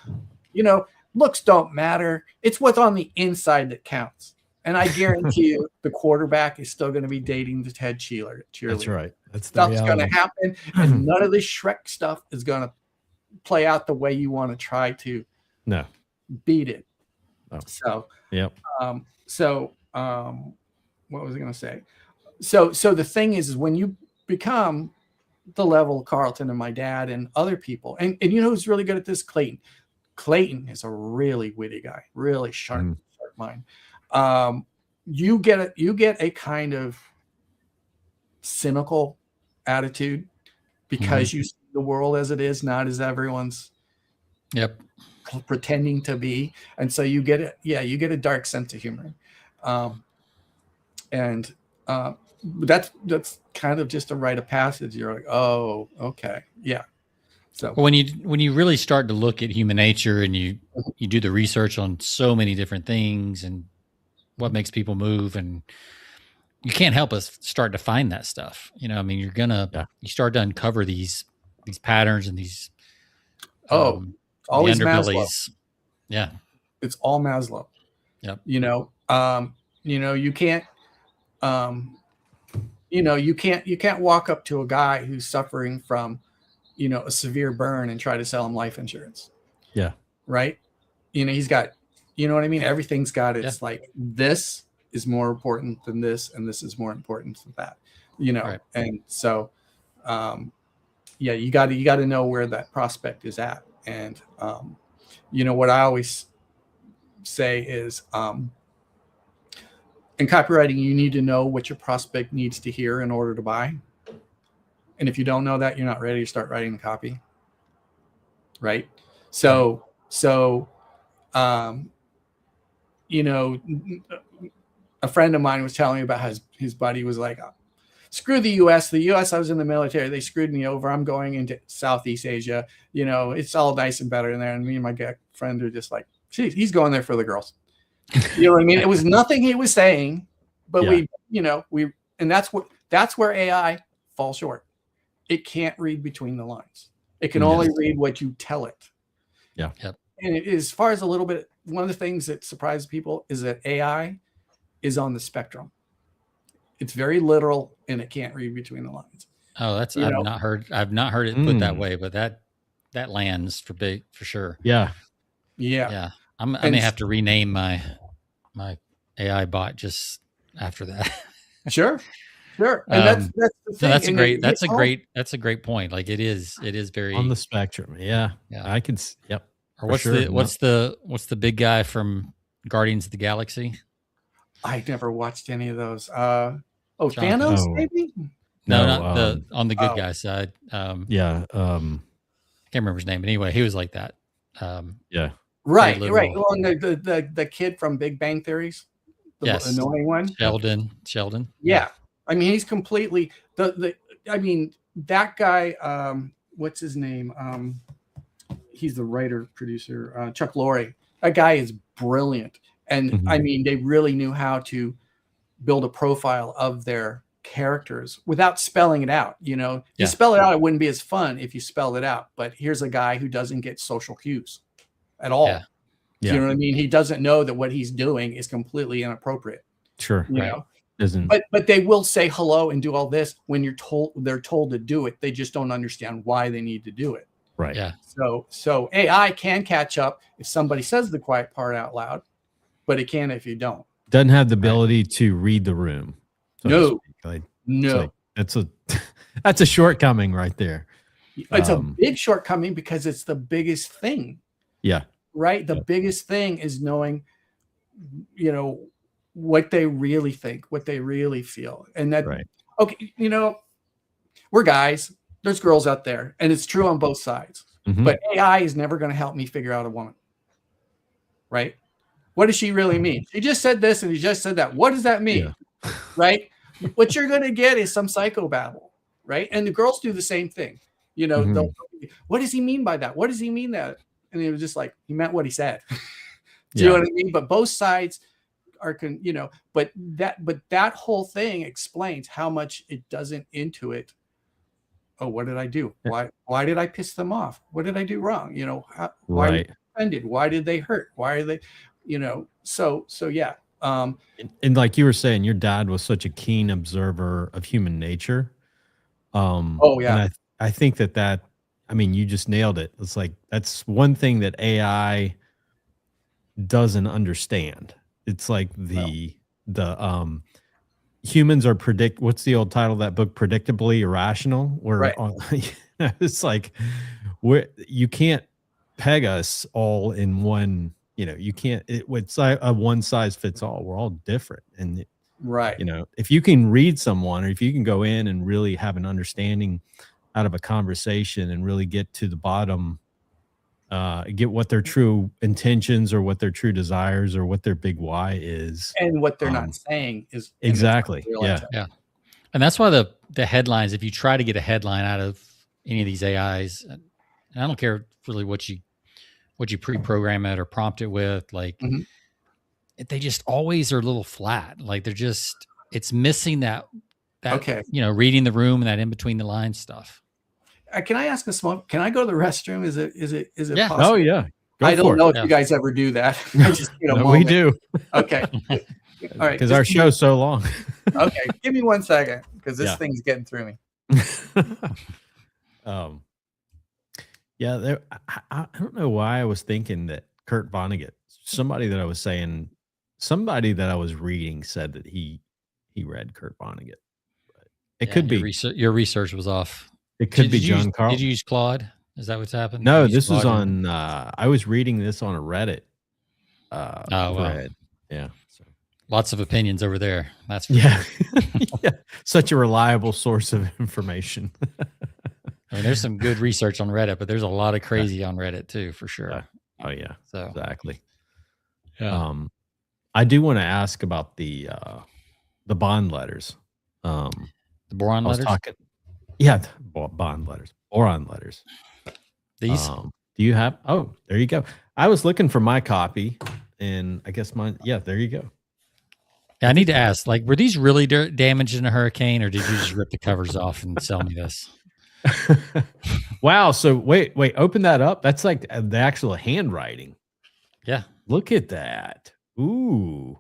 looks don't matter. It's what's on the inside that counts. And I guarantee you the quarterback is still going to be dating the head cheerleader. That's right. That's stuff's going to happen. And none of this Shrek stuff is going to play out the way you want to try to beat it. Oh. So, what was I going to say? So the thing is when you become the level of Carlton and my dad and other people, and who's really good at this? Clayton is a really witty guy, really sharp mind. You get a kind of cynical attitude because you see the world as it is, not as everyone's pretending to be. And so you get a dark sense of humor. That's kind of just a rite of passage. You're like, oh, okay. Yeah. So when you really start to look at human nature and you do the research on so many different things and what makes people move, and you can't help but start to find that stuff. I mean, you start to uncover these patterns and these always underbellies. Maslow. Yeah, it's all Maslow. Yep. You can't, you can't walk up to a guy who's suffering from, a severe burn and try to sell him life insurance. Yeah. Right. He's got, you know what I mean? Everything's got, it's like, this is more important than this, and this is more important than that, right. And so, you got to know where that prospect is at. And, what I always say is, in copywriting, you need to know what your prospect needs to hear in order to buy. And if you don't know that, you're not ready to start writing the copy. Right. So, a friend of mine was telling me about how his buddy was like, screw the US. The US, I was in the military. They screwed me over. I'm going into Southeast Asia. It's all nice and better in there. And me and my friend are just like, geez, he's going there for the girls. You know what I mean? It was nothing he was saying, but and that's where AI falls short. It can't read between the lines. It can only read what you tell it. Yeah. Yep. And as far as one of the things that surprises people is that AI is on the spectrum. It's very literal and it can't read between the lines. Oh, I've not heard it put that way, but that lands for sure. Yeah. Yeah. I may have to rename my AI bot just after that. Sure. And that's the thing. That's a great point. Like it is very on the spectrum. Yeah. I can. Yep. Or what's the big guy from Guardians of the Galaxy? I never watched any of those. Thanos, maybe? No, not on the good guy side. I can't remember his name, but anyway, he was like that. Right. Well, the kid from Big Bang Theories, the annoying one, Sheldon. Yeah, I mean, he's completely that guy. What's his name? He's the writer producer, Chuck Lorre. That guy is brilliant, and I mean, they really knew how to build a profile of their characters without spelling it out. You spell it out, it wouldn't be as fun if you spelled it out. But here's a guy who doesn't get social cues at all. Yeah. You know what I mean? He doesn't know that what he's doing is completely inappropriate. Sure. You know? Isn't. But they will say hello and do all this when they're told to do it. They just don't understand why they need to do it. Right. Yeah. So AI can catch up if somebody says the quiet part out loud, but it can if you don't. Doesn't have the ability to read the room. No. No. That's a shortcoming right there. It's a big shortcoming because it's the biggest thing. Yeah. Right. The biggest thing is knowing, what they really think, what they really feel. And that, okay, we're guys, there's girls out there, and it's true on both sides. But AI is never going to help me figure out a woman. Right. What does she really mean? She just said this and he just said that. What does that mean? Yeah. Right. What you're going to get is some psychobabble. Right. And the girls do the same thing. What does he mean by that? What does he mean that? And it was just like, he meant what he said. Do you know what I mean? But both sides are, but that whole thing explains how much it doesn't intuit. Oh, what did I do? Why did I piss them off? What did I do wrong? Why did they offended? Why did they hurt? Why are they, so yeah. And like you were saying, your dad was such a keen observer of human nature. And I think that, I mean, you just nailed it. It's like, that's one thing that AI doesn't understand. It's like the humans are what's the old title of that book? Predictably irrational. Where it's like, you can't peg us all in one, you can't, it's like a one size fits all. We're all different. And if you can read someone, or if you can go in and really have an understanding out of a conversation and really get to the bottom, get what their true intentions or what their true desires or what their big why is, and what they're not saying is exactly. Yeah. And that's why the headlines, if you try to get a headline out of any of these AIs, and I don't care really what you pre-program it or prompt it with, like they just always are a little flat. Like it's missing that reading the room and that in between the lines stuff. Can I ask can I go to the restroom? Is it possible? Oh yeah. I don't know if you guys ever do that. I just, we do. Okay. All right, because our show's so long. Okay, give me 1 second because this thing's getting through me. Yeah, I don't know why I was thinking that Kurt Vonnegut, somebody that I was reading said that he read Kurt Vonnegut. But it could be your research was off. It could be John Carl. Did you use Claude? Is that what's happened? No, this was on. I was reading this on a Reddit. Thread. Yeah. So. Lots of opinions over there. That's for sure. Yeah. Such a reliable source of information. I mean, there's some good research on Reddit, but there's a lot of crazy on Reddit too, for sure. Yeah. Oh yeah. So exactly. Yeah. I do want to ask about the bond letters. The boron letters. Bond letters, boron letters. These. Do you have? Oh, there you go. I was looking for my copy, and I guess mine. Yeah, there you go. Yeah, I need to ask. Like, were these really damaged in a hurricane, or did you just rip the covers off and sell me this? Wow. So wait. Open that up. That's like the actual handwriting. Yeah. Look at that. Ooh.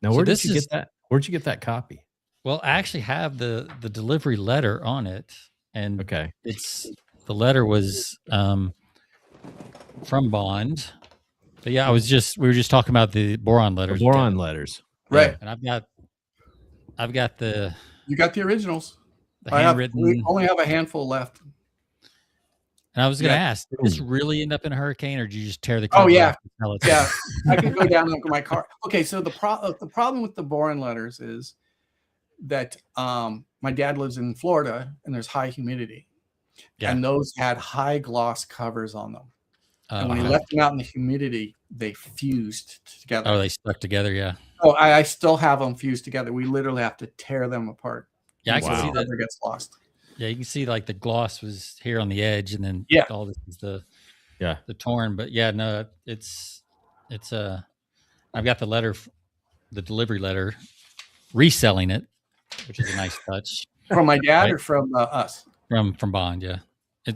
Now, where did you get that? Where'd you get that copy? Well, I actually have the delivery letter on it, and okay, the letter was from Bond. But yeah, we were just talking about the boron letters. The boron letters, right? And I've got the. You got the originals. We only have a handful left. And I was going to ask, did this really end up in a hurricane, or did you just tear the cover? Oh yeah, off yeah. I could go down and look at my car. Okay, so the problem with the boron letters is that my dad lives in Florida and there's high humidity, and those had high gloss covers on them. And when he left them out in the humidity, they fused together. Oh, they stuck together, yeah. Oh, I still have them fused together. We literally have to tear them apart. Yeah, I can see that. It gets lost. Yeah, you can see like the gloss was here on the edge, and then all this is the torn. But yeah, no, it's I've got the letter, the delivery letter, reselling it, which is a nice touch. From my dad or from us? From Bond, yeah.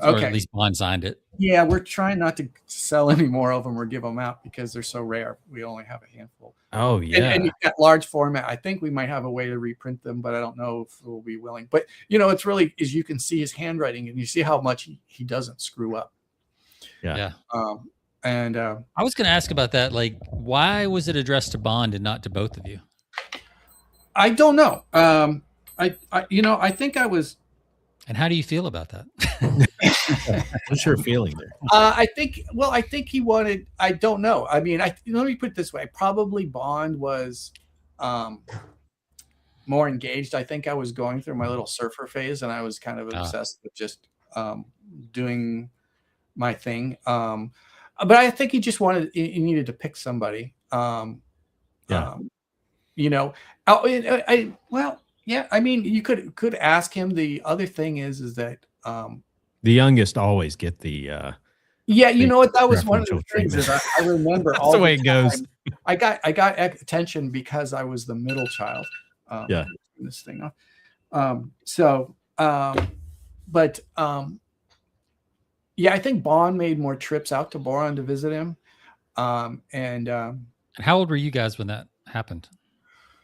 Or at least Bond signed it. Yeah, we're trying not to sell any more of them or give them out because they're so rare. We only have a handful. Oh, yeah. And at large format, I think we might have a way to reprint them, but I don't know if we'll be willing. But, it's really, is you can see his handwriting and you see how much he doesn't screw up. Yeah. And I was going to ask about that. Like, why was it addressed to Bond and not to both of you? I don't know. I think I was. And how do you feel about that? What's your feeling there? I think he wanted, I don't know. I mean, let me put it this way. Probably Bond was more engaged. I think I was going through my little surfer phase and I was kind of obsessed with just doing my thing. But I think he just he needed to pick somebody. Yeah, I mean, you could ask him. The other thing is that the youngest always get the you know what, that was one of the things that I remember. That's all the way it goes. I got attention because I was the middle child. This thing off. I think Bond made more trips out to Boron to visit him. And how old were you guys when that happened?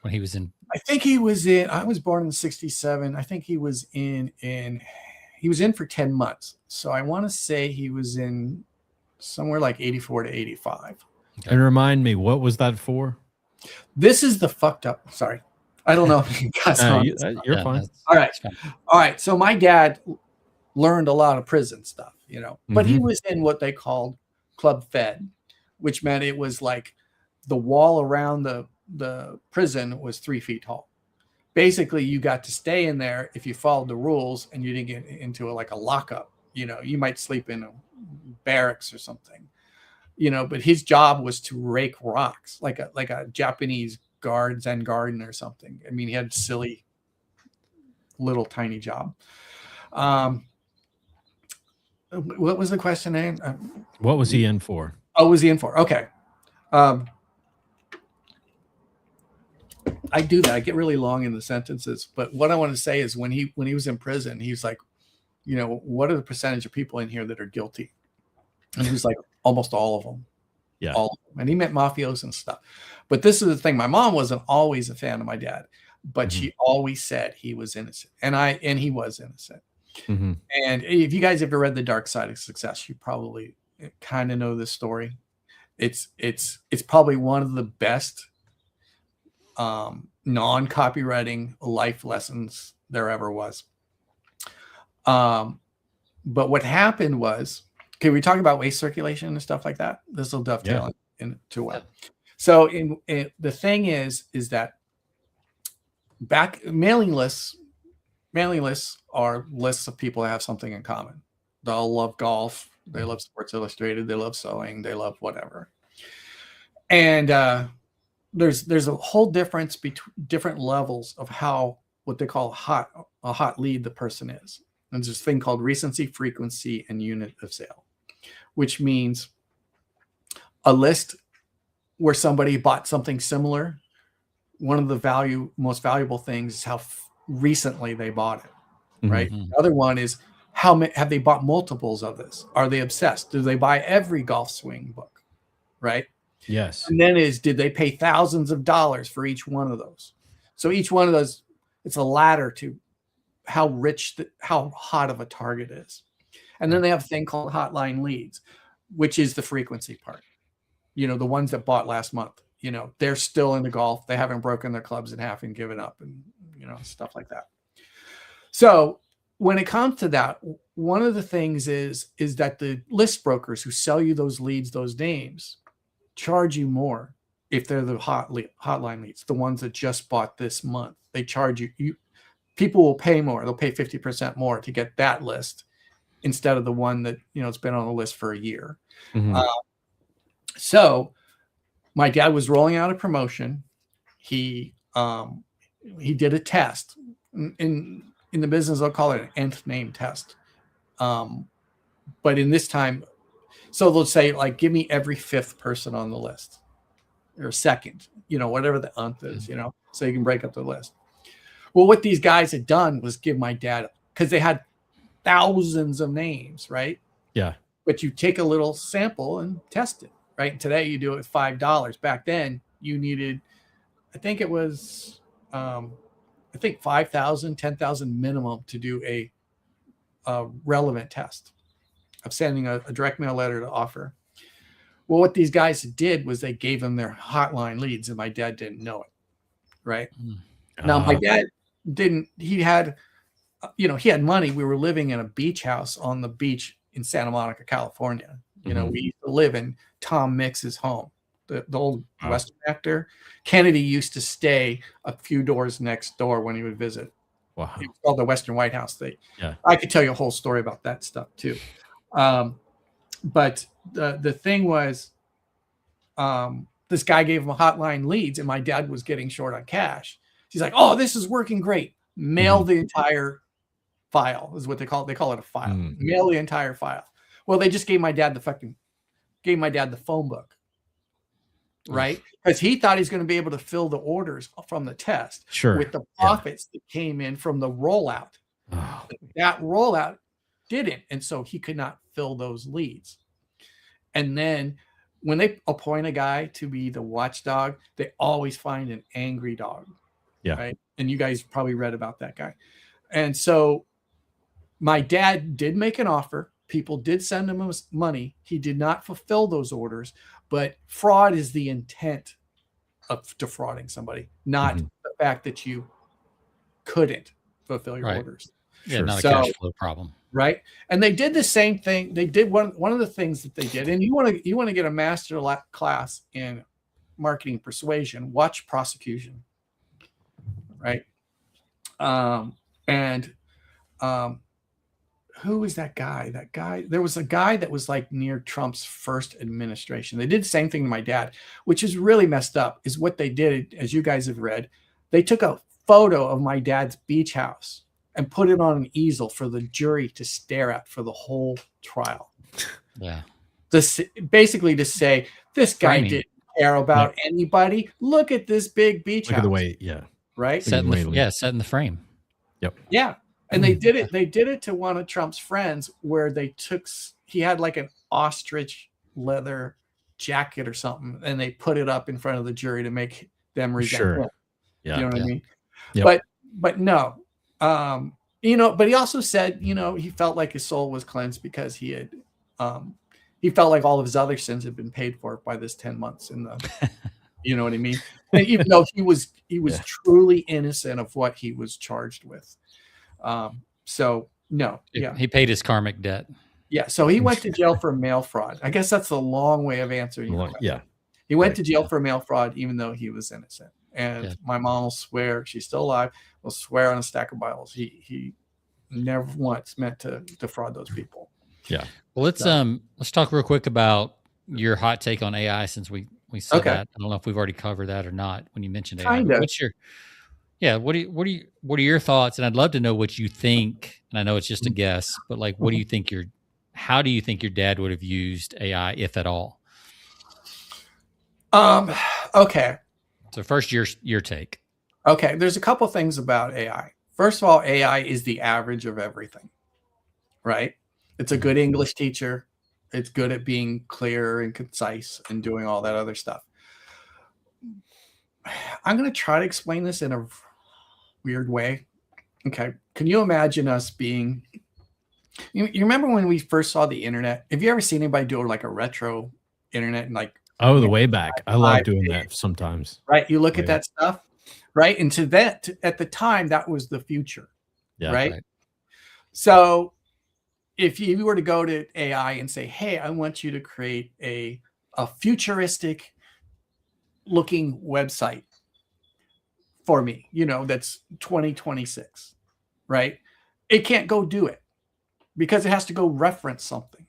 When he was in? I think he was in. I was born in '67. I think he was in. He was in for 10 months. So I want to say he was in somewhere like 84 to 85. Okay. And remind me, what was that for? This is the fucked up. Sorry, I don't know if you guys. You're fine. All right. So my dad learned a lot of prison stuff, but he was in what they called Club Fed, which meant it was like the wall around the prison was 3 feet tall. Basically, you got to stay in there if you followed the rules and you didn't get into a lockup. You might sleep in a barracks or something, but his job was to rake rocks like a Japanese Zen garden or something. I mean, he had a silly little tiny job. What was the question name? What was he in for? Oh, was he in for? Okay. I do that. I get really long in the sentences, but what I want to say is when he was in prison, he was like, what are the percentage of people in here that are guilty? And he was like, almost all of them. Yeah. And he met mafios and stuff. But this is the thing. My mom wasn't always a fan of my dad, but she always said he was innocent. And he was innocent. And if you guys ever read The Dark Side of Success, you probably kind of know this story. It's probably one of the best non-copywriting life lessons there ever was. But what happened was, okay, we talk about waste circulation and stuff like that. This will dovetail into what. So the thing is that mailing lists are lists of people that have something in common. They all love golf. They love Sports Illustrated. They love sewing. They love whatever. And there's a whole difference between different levels of what they call a hot lead the person is. And there's this thing called recency, frequency, and unit of sale, which means a list where somebody bought something similar. One of the most valuable things is how recently they bought it, right? The other one is how many have they bought multiples of this? Are they obsessed? Do they buy every golf swing book, right? Yes. And then did they pay thousands of dollars for each one of those? So each one of those, it's a ladder to how hot of a target is. And then they have a thing called hotline leads, which is the frequency part. The ones that bought last month, they're still into golf. They haven't broken their clubs in half and given up and, stuff like that. So when it comes to that, one of the things is that the list brokers who sell you those leads, those names, charge you more if they're the hotline leads, the ones that just bought this month. They charge you. People will pay more. They'll pay 50% more to get that list instead of the one that it's been on the list for a year. So my dad was rolling out a promotion. He did a test. In the business, they'll call it an nth name test. But in this time, so they'll say, like, give me every fifth person on the list, or second, whatever the nth is, so you can break up the list. Well, what these guys had done was give my dad, because they had thousands of names, right? Yeah. But you take a little sample and test it, right? Today you do it with $5. Back then you needed, I think it was, 5,000, 10,000 minimum to do a relevant test of sending a direct mail letter to offer. Well, what these guys did was they gave them their hotline leads, and my dad didn't know it, right? Now, my dad didn't. He had money. We were living in a beach house on the beach in Santa Monica, California. We used to live in Tom Mix's home, the old Western actor. Kennedy used to stay a few doors next door when he would visit. Wow. It was called the Western White House. I could tell you a whole story about that stuff too. But the thing was, this guy gave him a hotline leads, and my dad was getting short on cash. He's like, "Oh, this is working great. Mail the entire file," is what they call it. They call it a file. Mail the entire file. Well, they just gave my dad the phone book, right? Because he thought he's going to be able to fill the orders from the test with the profits that came in from the rollout. That rollout didn't, and so he could not fill those leads. And then when they appoint a guy to be the watchdog, they always find an angry dog. Yeah. Right. And you guys probably read about that guy. And so my dad did make an offer. People did send him money. He did not fulfill those orders, but fraud is the intent of defrauding somebody, not the fact that you couldn't fulfill your orders. Yeah, not a cash flow problem. Right. And they did the same thing. They did one of the things that they did. And you want to get a master class in marketing persuasion, watch Prosecution. Right. Who was that guy? There was a guy that was like near Trump's first administration. They did the same thing to my dad, which is really messed up. Is what they did, as you guys have read. They took a photo of my dad's beach house and put it on an easel for the jury to stare at for the whole trial. Yeah. Basically to say, this guy didn't care about anybody. Look at this big beach house. Look at the way, right? Set in the frame. Yep. Yeah. And they did it to one of Trump's friends where he had like an ostrich leather jacket or something, and they put it up in front of the jury to make them resent him. Yeah. You know what I mean? Yep. But no, but he also said, he felt like his soul was cleansed because he felt like all of his other sins had been paid for by this 10 months in the, you know what I mean? And even though he was truly innocent of what he was charged with. So no, he paid his karmic debt. Yeah. So he went to jail for mail fraud. I guess that's a long way of answering your question. Yeah. He went to jail for mail fraud, even though he was innocent. And my mom will swear, she's still alive, will swear on a stack of Bibles. He never once meant to defraud those people. Yeah. Well, let's talk real quick about your hot take on AI, since we said that. I don't know if we've already covered that or not when you mentioned AI. What's your what are your thoughts? And I'd love to know what you think. And I know it's just a guess, but like, what do you think how do you think your dad would have used AI, if at all? Okay. So first, your take. Okay. There's a couple things about AI. First of all, AI is the average of everything, right? It's a good English teacher. It's good at being clear and concise and doing all that other stuff. I'm going to try to explain this in a weird way. Okay. Can you imagine us being, you remember when we first saw the internet? Have you ever seen anybody do like a retro internet and like, oh, the way back. I love doing that sometimes. Right. You look at that stuff, right? And to that, at the time, that was the future. Yeah. Right. So if you were to go to AI and say, hey, I want you to create a futuristic looking website for me, that's 2026, right? It can't go do it because it has to go reference something.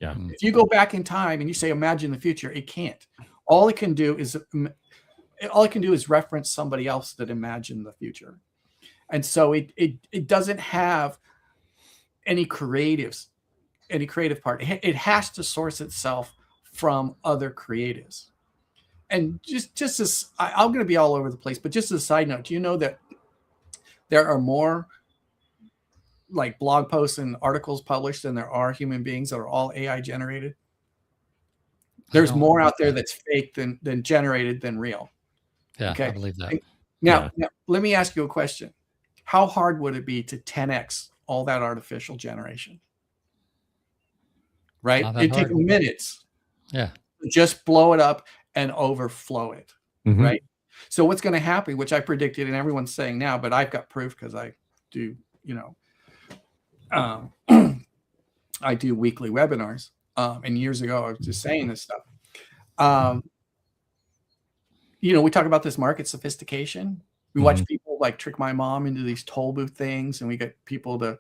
Yeah. If you go back in time and you say, imagine the future, it can't. All it can do is reference somebody else that imagined the future. And so it doesn't have any creative part. It has to source itself from other creatives. And just as I'm going to be all over the place, but just as a side note, do you know that there are more like blog posts and articles published than there are human beings that are all AI generated? There's more out there that's fake than generated than real. Yeah, okay? I believe that. Now, let me ask you a question. How hard would it be to 10x all that artificial generation? Right? It'd take minutes. Yeah. Just blow it up and overflow it. Mm-hmm. Right? So what's going to happen, which I predicted and everyone's saying now, but I've got proof because I do, I do weekly webinars. And years ago, I was just saying this stuff. We talk about this market sophistication. We watch people like Trick My Mom into these toll booth things, and we get people to,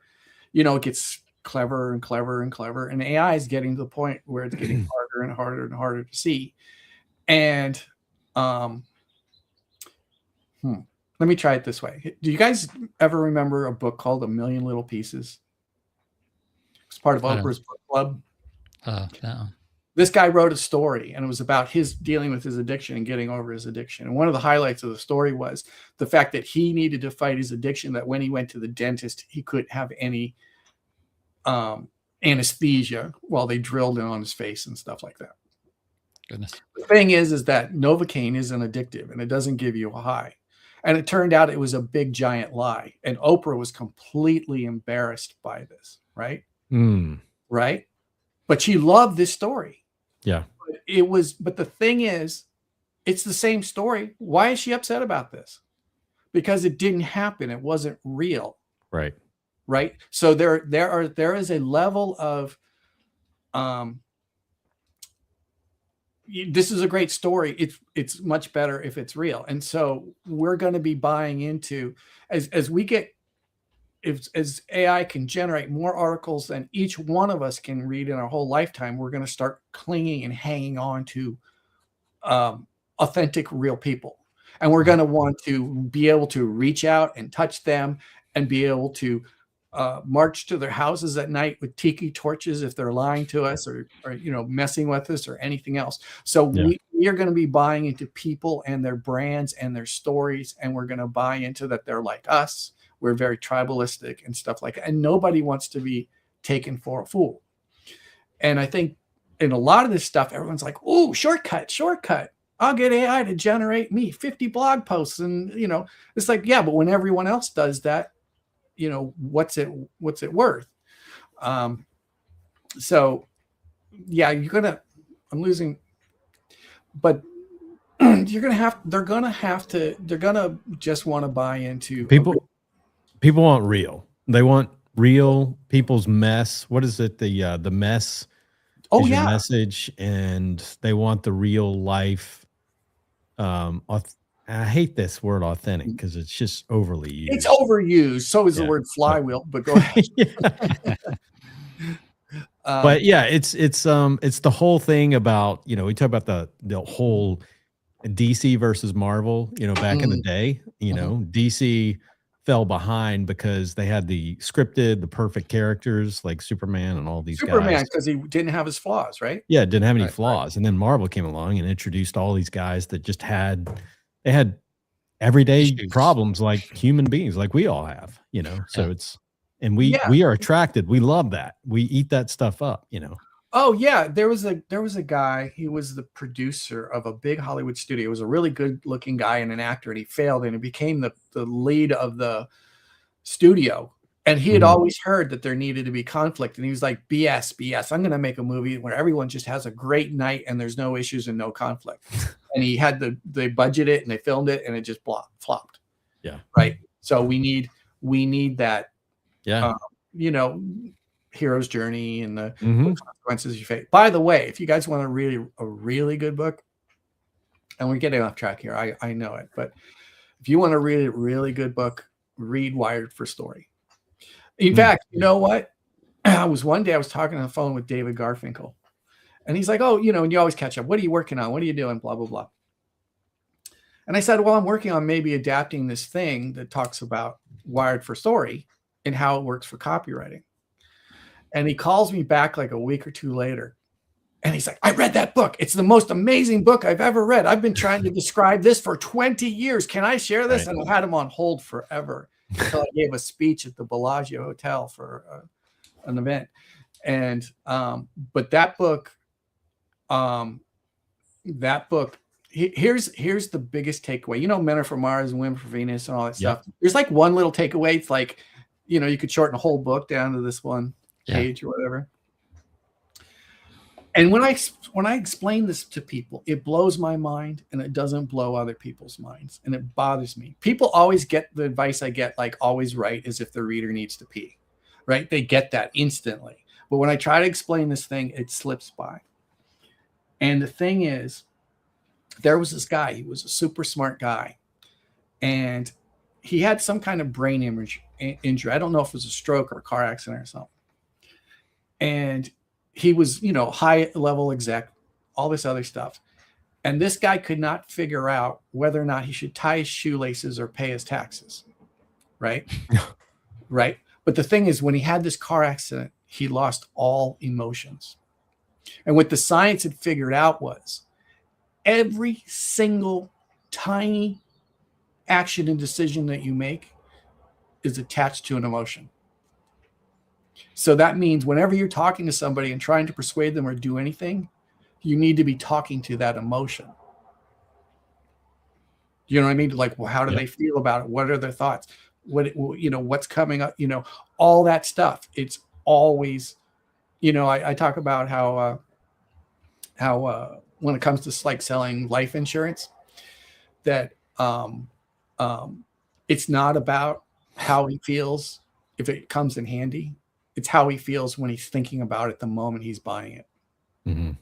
it gets clever and clever and clever. And AI is getting to the point where it's getting harder and harder and harder to see. And let me try it this way. Do you guys ever remember a book called A Million Little Pieces? It's part of Oprah's book club. No. This guy wrote a story, and it was about his dealing with his addiction and getting over his addiction. And one of the highlights of the story was the fact that he needed to fight his addiction, that when he went to the dentist, he couldn't have any anesthesia while they drilled in on his face and stuff like that. Goodness. The thing is that Novocaine isn't addictive, and it doesn't give you a high. And it turned out it was a big, giant lie. And Oprah was completely embarrassed by this, right? Right? But she loved this story. Yeah. But the thing is, it's the same story. Why is she upset about this? Because it didn't happen. It wasn't real. Right. Right. So there is a level of, this is a great story. It's much better if it's real. And so we're going to be buying into, as AI can generate more articles than each one of us can read in our whole lifetime, we're going to start clinging and hanging on to authentic, real people. And we're going to want to be able to reach out and touch them and be able to march to their houses at night with tiki torches if they're lying to us or messing with us or anything else. So we are going to be buying into people and their brands and their stories, and we're going to buy into that they're like us. We're very tribalistic and stuff like that. And nobody wants to be taken for a fool. And I think in a lot of this stuff, everyone's like, "Oh, shortcut. I'll get AI to generate me 50 blog posts." And, it's like, yeah, but when everyone else does that, what's it worth? So yeah, I'm losing, but they're going to just want to buy into people want real. They want real people's mess. What is it? The mess is your message, and they want the real life. I hate this word authentic because it's just overly used. It's overused. So is the word flywheel, but go ahead. But yeah, it's the whole thing about, we talk about the whole DC versus Marvel, back in the day, DC fell behind because they had the perfect characters like Superman and all these guys. Because he didn't have his flaws, right? Yeah, didn't have any flaws. Right. And then Marvel came along and introduced all these guys that just had everyday problems like human beings, like we all have, so it's, and we are attracted. We love that. We eat that stuff up, Oh yeah, there was a guy. He was the producer of a big Hollywood studio. He was a really good-looking guy and an actor, and he failed, and he became the lead of the studio. And he had always heard that there needed to be conflict, and he was like, "BS! I'm going to make a movie where everyone just has a great night and there's no issues and no conflict." And he had they budgeted it and they filmed it, and it just flopped. Yeah. Right. So we need that. Yeah. Hero's journey and the consequences you face. By the way, if you guys want a really good book, and we're getting off track here, I know it, but if you want a really, really good book, read Wired for Story. In fact, you know what? One day I was talking on the phone with David Garfinkel, and he's like, "Oh, and you always catch up. What are you working on? What are you doing? Blah, blah, blah." And I said, "Well, I'm working on maybe adapting this thing that talks about Wired for Story and how it works for copywriting." And he calls me back like a week or two later. And he's like, "I read that book. It's the most amazing book I've ever read. I've been trying to describe this for 20 years. Can I share this?" Right. And I had him on hold forever until I gave a speech at the Bellagio Hotel for an event. And, but that book, here's the biggest takeaway. Men are from Mars and women from Venus and all that stuff. There's like one little takeaway. It's like, you could shorten a whole book down to this one page or whatever. And when I explain this to people, it blows my mind and it doesn't blow other people's minds. And it bothers me. People always get the advice I get, like always write as if the reader needs to pee, right? They get that instantly. But when I try to explain this thing, it slips by. And the thing is, there was this guy, he was a super smart guy. And he had some kind of brain injury. I don't know if it was a stroke or a car accident or something. And he was, high level exec, all this other stuff. And this guy could not figure out whether or not he should tie his shoelaces or pay his taxes. Right? Right. But the thing is, when he had this car accident, he lost all emotions. And what the science had figured out was every single tiny action and decision that you make is attached to an emotion. So that means whenever you're talking to somebody and trying to persuade them or do anything, you need to be talking to that emotion. You know what I mean? Like, well, how do they feel about it? What are their thoughts? What's coming up? All that stuff. It's always, I talk about how when it comes to like selling life insurance, that it's not about how he feels if it comes in handy. It's how he feels when he's thinking about it the moment he's buying it. Mm-hmm.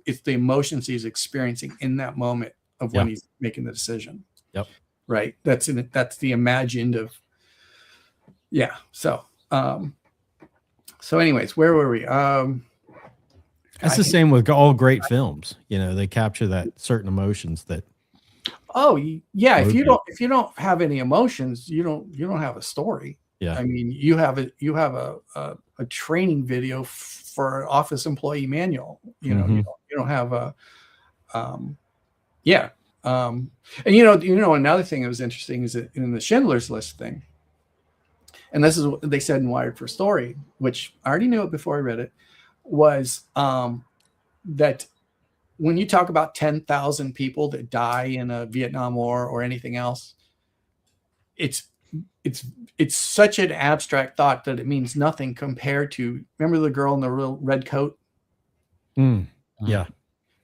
It's the emotions he's experiencing in that moment of when he's making the decision. Yep. Right. That's the imagined of. Yeah. So anyways, where were we? That's the same with all great films. They capture that certain emotions that. Oh yeah. If you don't have any emotions, you don't have a story. Yeah. I mean, you have a training video for an office employee manual. You don't have a, and another thing that was interesting is that in the Schindler's List thing, and this is what they said in Wired for Story, which I already knew it before I read it, was that when you talk about 10,000 people that die in a Vietnam War or anything else, it's such an abstract thought that it means nothing compared to, remember the girl in the real red coat? Yeah.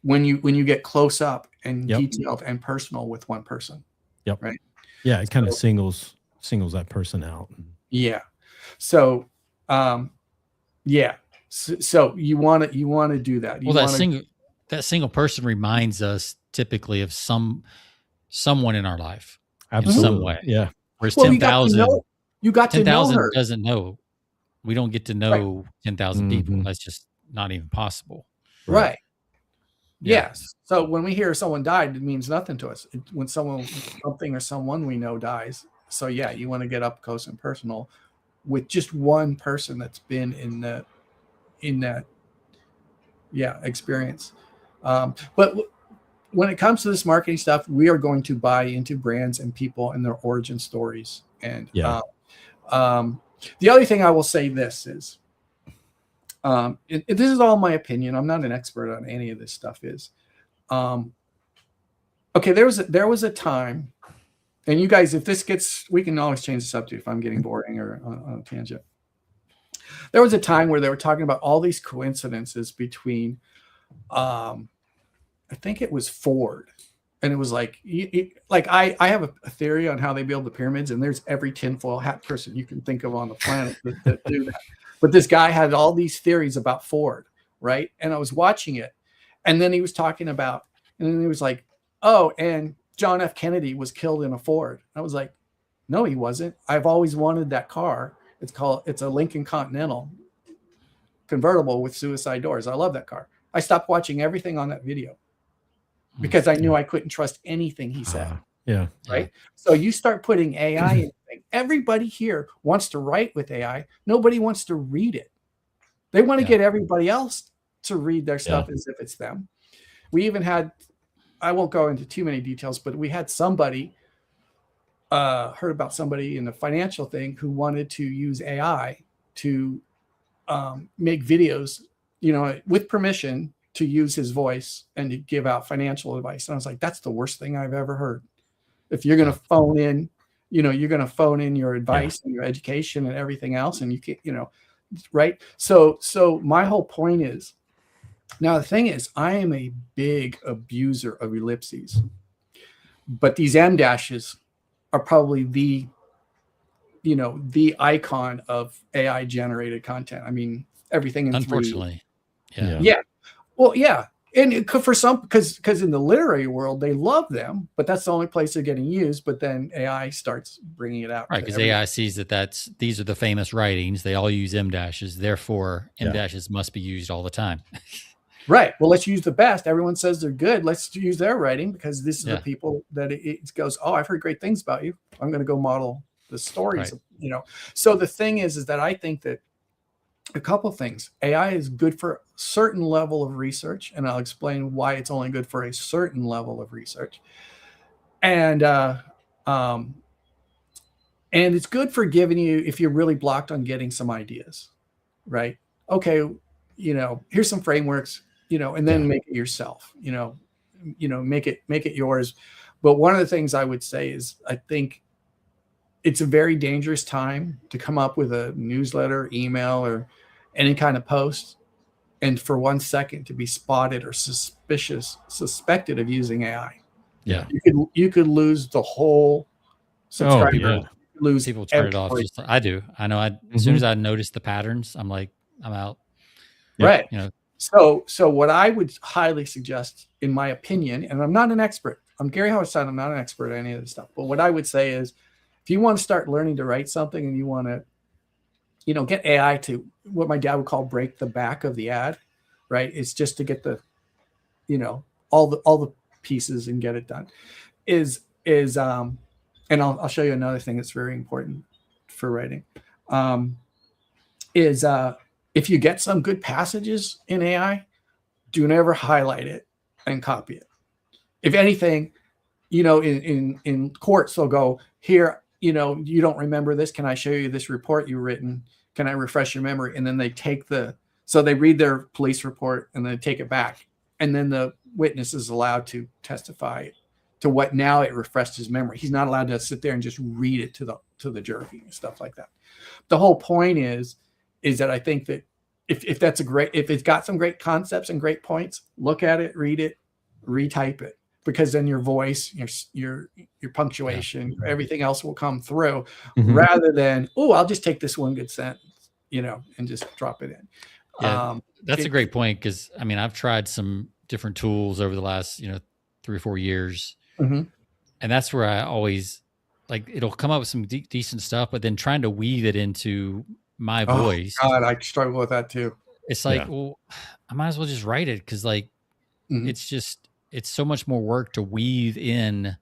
When you get close up and detailed and personal with one person. Yep. Right. Yeah. It kind of singles that person out. Yeah. So, yeah. So you want to do that. That single person reminds us typically of someone in our life. Absolutely. In some way. Yeah. Whereas 10,000, you got to know her. Doesn't know. We don't get to know 10,000 people. That's just not even possible. Right. Yes. So when we hear someone died, it means nothing to us. When something or someone we know dies. So yeah, you want to get up close and personal with just one person that's been in that experience. But when it comes to this marketing stuff, we are going to buy into brands and people and their origin stories. And the other thing I will say this is, this is all my opinion. I'm not an expert on any of this stuff. Okay, there was a time, and you guys, if this gets, we can always change the subject if I'm getting boring or on a tangent. There was a time where they were talking about all these coincidences between, I think it was Ford, and it was like, I have a theory on how they build the pyramids, and there's every tinfoil hat person you can think of on the planet that do that. But this guy had all these theories about Ford, right? And I was watching it, and then he was talking about, and then he was like, oh, and John F. Kennedy was killed in a Ford. I was like, no, he wasn't. I've always wanted that car. It's a Lincoln Continental convertible with suicide doors. I love that car. I stopped watching everything on that video because I knew I couldn't trust anything he said. Yeah. Right. So you start putting AI in. Everybody here wants to write with AI. Nobody wants to read it. They want to get everybody else to read their stuff as if it's them. We even had, I won't go into too many details, but we had somebody, heard about somebody in the financial thing who wanted to use AI to make videos, with permission to use his voice and to give out financial advice. And I was like, that's the worst thing I've ever heard. If you're going to phone in, you're going to phone in your advice and your education and everything else. And you can't, right. So my whole point is, now the thing is, I am a big abuser of ellipses, but these M dashes are probably the icon of AI generated content. I mean, everything in unfortunately. 3D. Yeah. Well, yeah. And for some, because in the literary world, they love them, but that's the only place they're getting used. But then AI starts bringing it out. Right. Because AI sees these are the famous writings. They all use M dashes. Therefore, M dashes must be used all the time. Right. Well, let's use the best. Everyone says they're good. Let's use their writing because this is the people that it goes, oh, I've heard great things about you. I'm going to go model the stories, So the thing is that I think that a couple of things. AI is good for a certain level of research, and I'll explain why it's only good for a certain level of research. And it's good for giving you, if you're really blocked on getting some ideas, right? Okay, here's some frameworks, and then make it yourself, make it yours. But one of the things I would say is I think it's a very dangerous time to come up with a newsletter, email, or any kind of post, and for 1 second to be spotted or suspected of using AI. Yeah, you could lose the whole subscriber. Lose people turn it off. I do. I know. As soon as I notice the patterns, I'm like, I'm out. Right. So what I would highly suggest, in my opinion, and I'm not an expert. I'm Gary Halbert. I'm not an expert at any of this stuff. But what I would say is, if you want to start learning to write something and you want to, get AI to what my dad would call break the back of the ad, right? It's just to get the, all the pieces and get it done. And I'll show you another thing that's very important for writing. If you get some good passages in AI, do never highlight it and copy it. If anything, in courts, they'll go, here, you don't remember this. Can I show you this report you've written? Can I refresh your memory? And then they take so they read their police report and then take it back and then the witness is allowed to testify to what now it refreshed his memory. He's not allowed to sit there and just read it to the jury and stuff like that. The whole point is that I think that if it's got some great concepts and great points, look at it, read it, retype it, because then your voice, your punctuation, everything else will come through, rather than, I'll just take this one good sentence, and just drop it in. Yeah, that's a great point, because I mean, I've tried some different tools over the last 3 or 4 years, and that's where I always it'll come up with some decent stuff, but then trying to weave it into my voice. God, I struggle with that too. It's well, I might as well just write it, because it's so much more work to weave in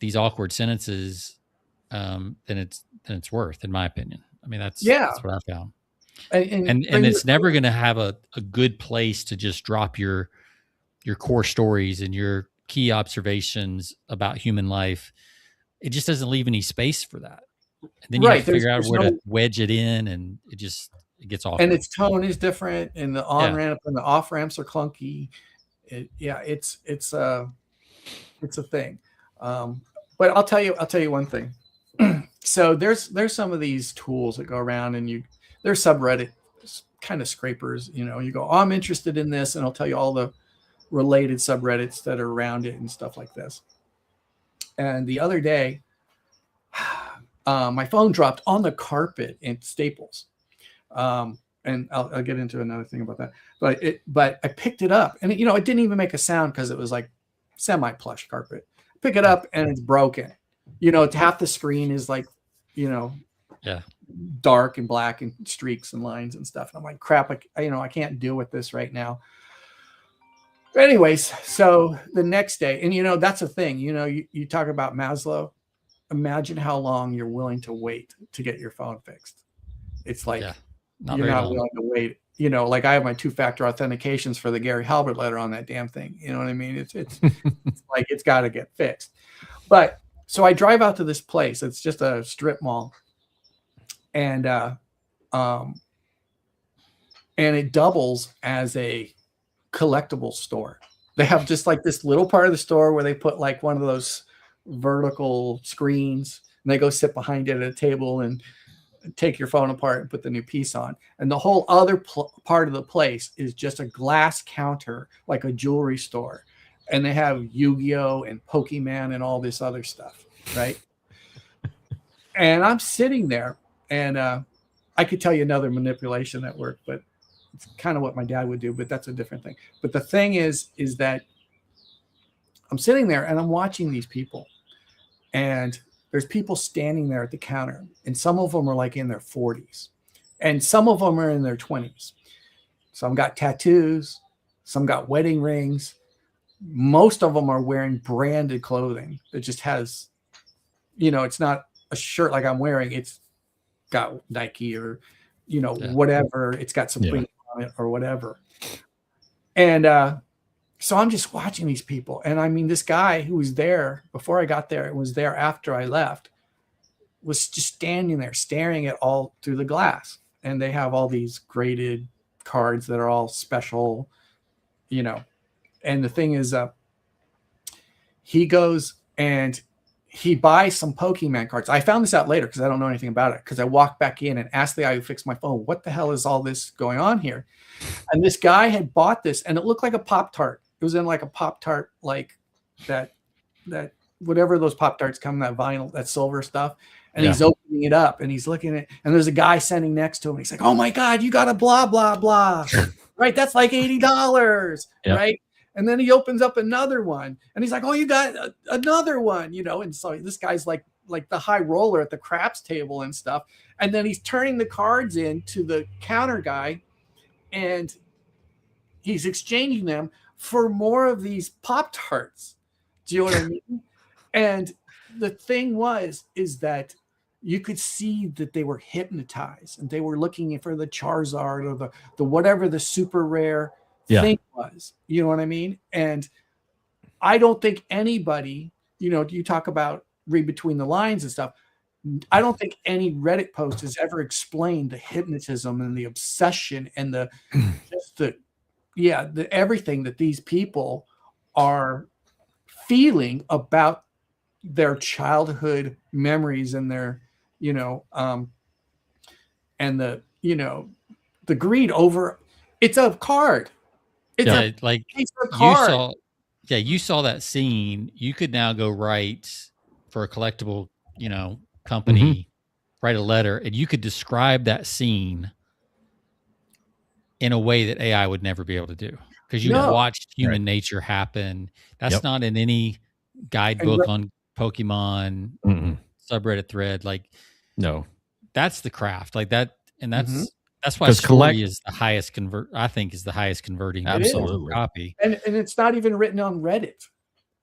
these awkward sentences than it's worth, in my opinion. I mean, that's what I found. And it's never going to have a good place to just drop your core stories and your key observations about human life. It just doesn't leave any space for that. And then you have to figure out where to wedge it in, and it gets awkward. And its tone is different, and the on ramp and the off ramps are clunky. It's a thing. But I'll tell you one thing. So there's some of these tools that go around, and there's subreddit kind of scrapers. You go, I'm interested in this, and I'll tell you all the related subreddits that are around it and stuff like this. And the other day, my phone dropped on the carpet in Staples. And I'll get into another thing about that. But I picked it up, and it didn't even make a sound, because it was like semi-plush carpet. Pick it up, and it's broken. Half the screen is dark and black and streaks and lines and stuff. And I'm like, crap, I can't deal with this right now. But anyways, so the next day, and that's the thing, you talk about Maslow. Imagine how long you're willing to wait to get your phone fixed. It's like, you're not willing to wait. Like I have my 2-factor authentications for the Gary Halbert letter on that damn thing. You know what I mean? It's like, it's got to get fixed. But so I drive out to this place. It's just a strip mall. And it doubles as a collectible store. They have just like this little part of the store where they put like one of those vertical screens, and they go sit behind it at a table and take your phone apart and put the new piece on. And the whole other part of the place is just a glass counter, like a jewelry store. And they have Yu-Gi-Oh and Pokemon and all this other stuff, right? And I'm sitting there, and I could tell you another manipulation that worked, but it's kind of what my dad would do, but that's a different thing. But the thing is that I'm sitting there, and I'm watching these people, and there's people standing there at the counter, and some of them are like in their 40s, and some of them are in their 20s. Some got tattoos, some got wedding rings. Most of them are wearing branded clothing that just has, it's not a shirt like I'm wearing. It's got Nike or, whatever. It's got some print on it or whatever. And so I'm just watching these people. And I mean, this guy who was there before I got there and was there after I left was just standing there staring at all through the glass. And they have all these graded cards that are all special, And the thing is, he goes and he buys some Pokemon cards. I found this out later because I don't know anything about it, because I walked back in and asked the guy who fixed my phone, what the hell is all this going on here? And this guy had bought this, and it looked like a Pop-Tart. It was in like a Pop-Tart, like that whatever those Pop-Tarts come in, that vinyl, that silver stuff. And he's opening it up, and he's looking at it, and there's a guy standing next to him. He's like, oh my God, you got a blah, blah, blah. Right? That's like $80, right? And then he opens up another one, and he's like, oh, you got another one, And so this guy's like the high roller at the craps table and stuff. And then he's turning the cards in to the counter guy, and he's exchanging them for more of these Pop-Tarts. Do you know what I mean? And the thing is that you could see that they were hypnotized, and they were looking for the Charizard or the whatever the super rare thing was. You know what I mean? And I don't think anybody, you talk about read between the lines and stuff. I don't think any Reddit post has ever explained the hypnotism and the obsession and the everything that these people are feeling about their childhood memories and their, and the greed over, it's a card. It's a like piece of card. You saw that scene. You could now go write for a collectible, company, write a letter, and you could describe that scene in a way that AI would never be able to do, because you watched human nature happen. That's not in any guidebook on Pokemon subreddit thread. Like, no, that's the craft, like that, and that's why story is the highest is the highest converting copy. And it's not even written on Reddit,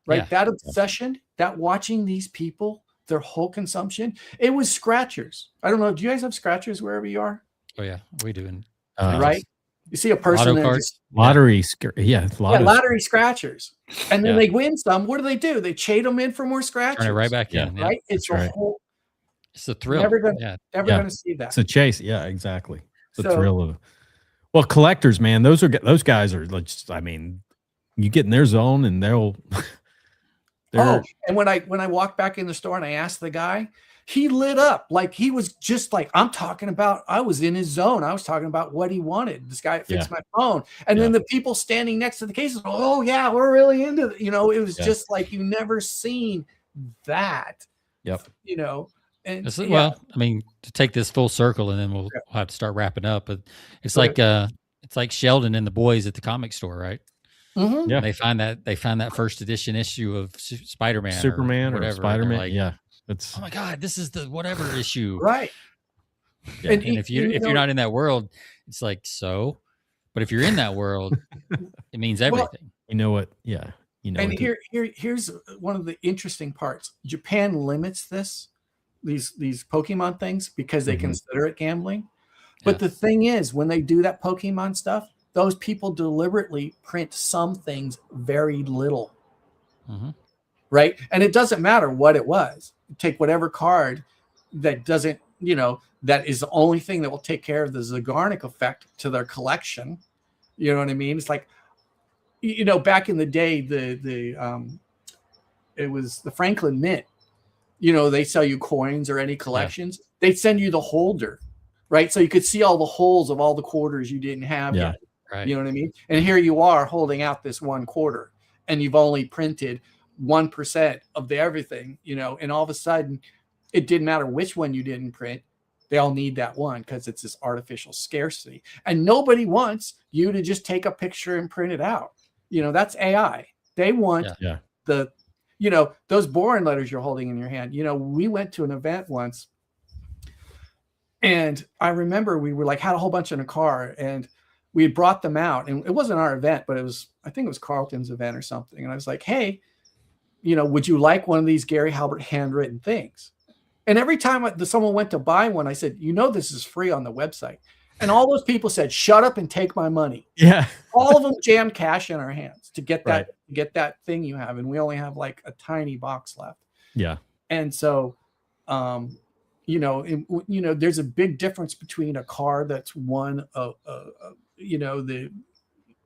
right? That obsession, that watching these people, their whole consumption, it was scratchers. I don't know. Do you guys have scratchers wherever you are? Oh yeah, we do. Right? You see a person lottery scratchers, and then they win some. What do? They chain them in for more scratchers. Turn it right back in. Right? It's a whole. It's a thrill. Never gonna see that. It's a chase. Yeah, exactly. It's a thrill of. Well, collectors, man, those guys are just. I mean, you get in their zone and they'll. And when I walked back in the store and I asked the guy, he lit up like he was just like, I'm talking about, I was in his zone. I was talking about what he wanted. This guy fixed my phone. And then the people standing next to the cases, oh yeah, we're really into it. It was just like, you never seen that. Yep. And well, I mean, to take this full circle, and then we'll have to start wrapping up. But it's like Sheldon and the boys at the comic store, right? Mm-hmm. Yeah. They find that first edition issue of Spider-Man, Superman, or Spider-Man. Like, it's, oh my God, this is the whatever issue, right? Yeah. And if you're not in that world, it's like so. But if you're in that world, it means everything. Well, you know what? Yeah, And here's one of the interesting parts. Japan limits these Pokemon things because they consider it gambling. But the thing is, when they do that Pokemon stuff, those people deliberately print some things very little. Right? And it doesn't matter what it was. Take whatever card that doesn't, that is the only thing that will take care of the Zagarnik effect to their collection. You know what I mean? It's like, back in the day, it was the Franklin Mint. They sell you coins or any collections. They'd send you the holder, right? So you could see all the holes of all the quarters you didn't have yet. Right. You know what I mean? And here you are holding out this one quarter, and you've only printed 1% of the everything, and all of a sudden it didn't matter which one you didn't print. They all need that one because it's this artificial scarcity. And nobody wants you to just take a picture and print it out. That's AI. They want the, those boring letters you're holding in your hand. We went to an event once, and I remember we were had a whole bunch in a car, and we had brought them out, and it wasn't our event, but I think it was Carlton's event or something. And I was like, hey, would you like one of these Gary Halbert handwritten things? And every time someone went to buy one, I said, this is free on the website. And all those people said, shut up and take my money. Yeah. All of them jammed cash in our hands to get that thing you have. And we only have like a tiny box left. Yeah. And so, there's a big difference between a car that's won the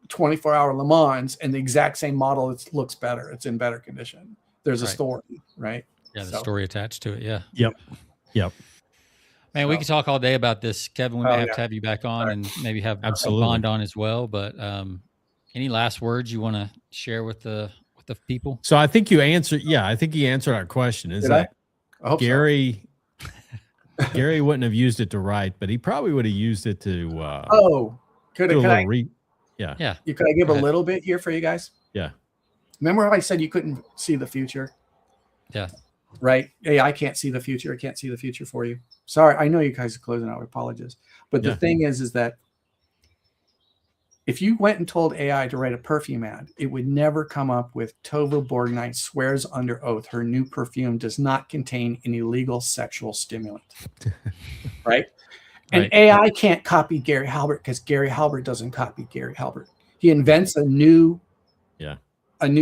24-hour Le Mans and the exact same model. It looks better. It's in better condition. There's a story, right? Yeah, the story attached to it. Yeah. Yep. Man, we could talk all day about this, Kevin. We may have to have you back on and maybe have Bond on as well. But any last words you want to share with the people? So I think you answered. Yeah, I think he answered our question. Is that Gary? So. Gary wouldn't have used it to write, but he probably would have used it to. Could I give a little bit here for you guys? Yeah. Remember how I said you couldn't see the future? Yeah. Right. Hey, I can't see the future. I can't see the future for you. Sorry. I know you guys are closing out. I apologize. But the thing is that if you went and told AI to write a perfume ad, it would never come up with Tova Borgnine swears under oath her new perfume does not contain an illegal sexual stimulant. Right? And AI can't copy Gary Halbert because Gary Halbert doesn't copy Gary Halbert. He invents a new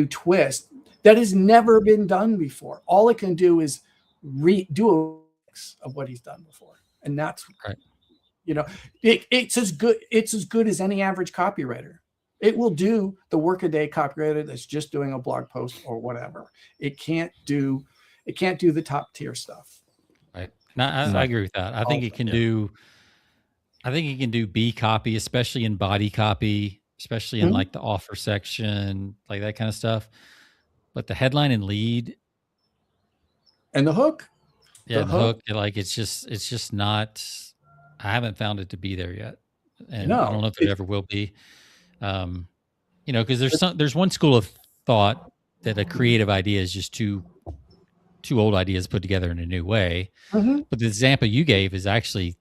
twist that has never been done before. All it can do is do a mix of what he's done before. And that's it's as good as any average copywriter. It will do the workaday copywriter that's just doing a blog post or whatever. It can't do the top tier stuff. Right. No, I agree with that. I think it can do B copy, especially in body copy, especially in like the offer section, like that kind of stuff. But the headline and lead and the hook, the hook, like it's just not. I haven't found it to be there yet, and I don't know if it ever will be. Because there's one school of thought that a creative idea is just two old ideas put together in a new way. But the example you gave is actually,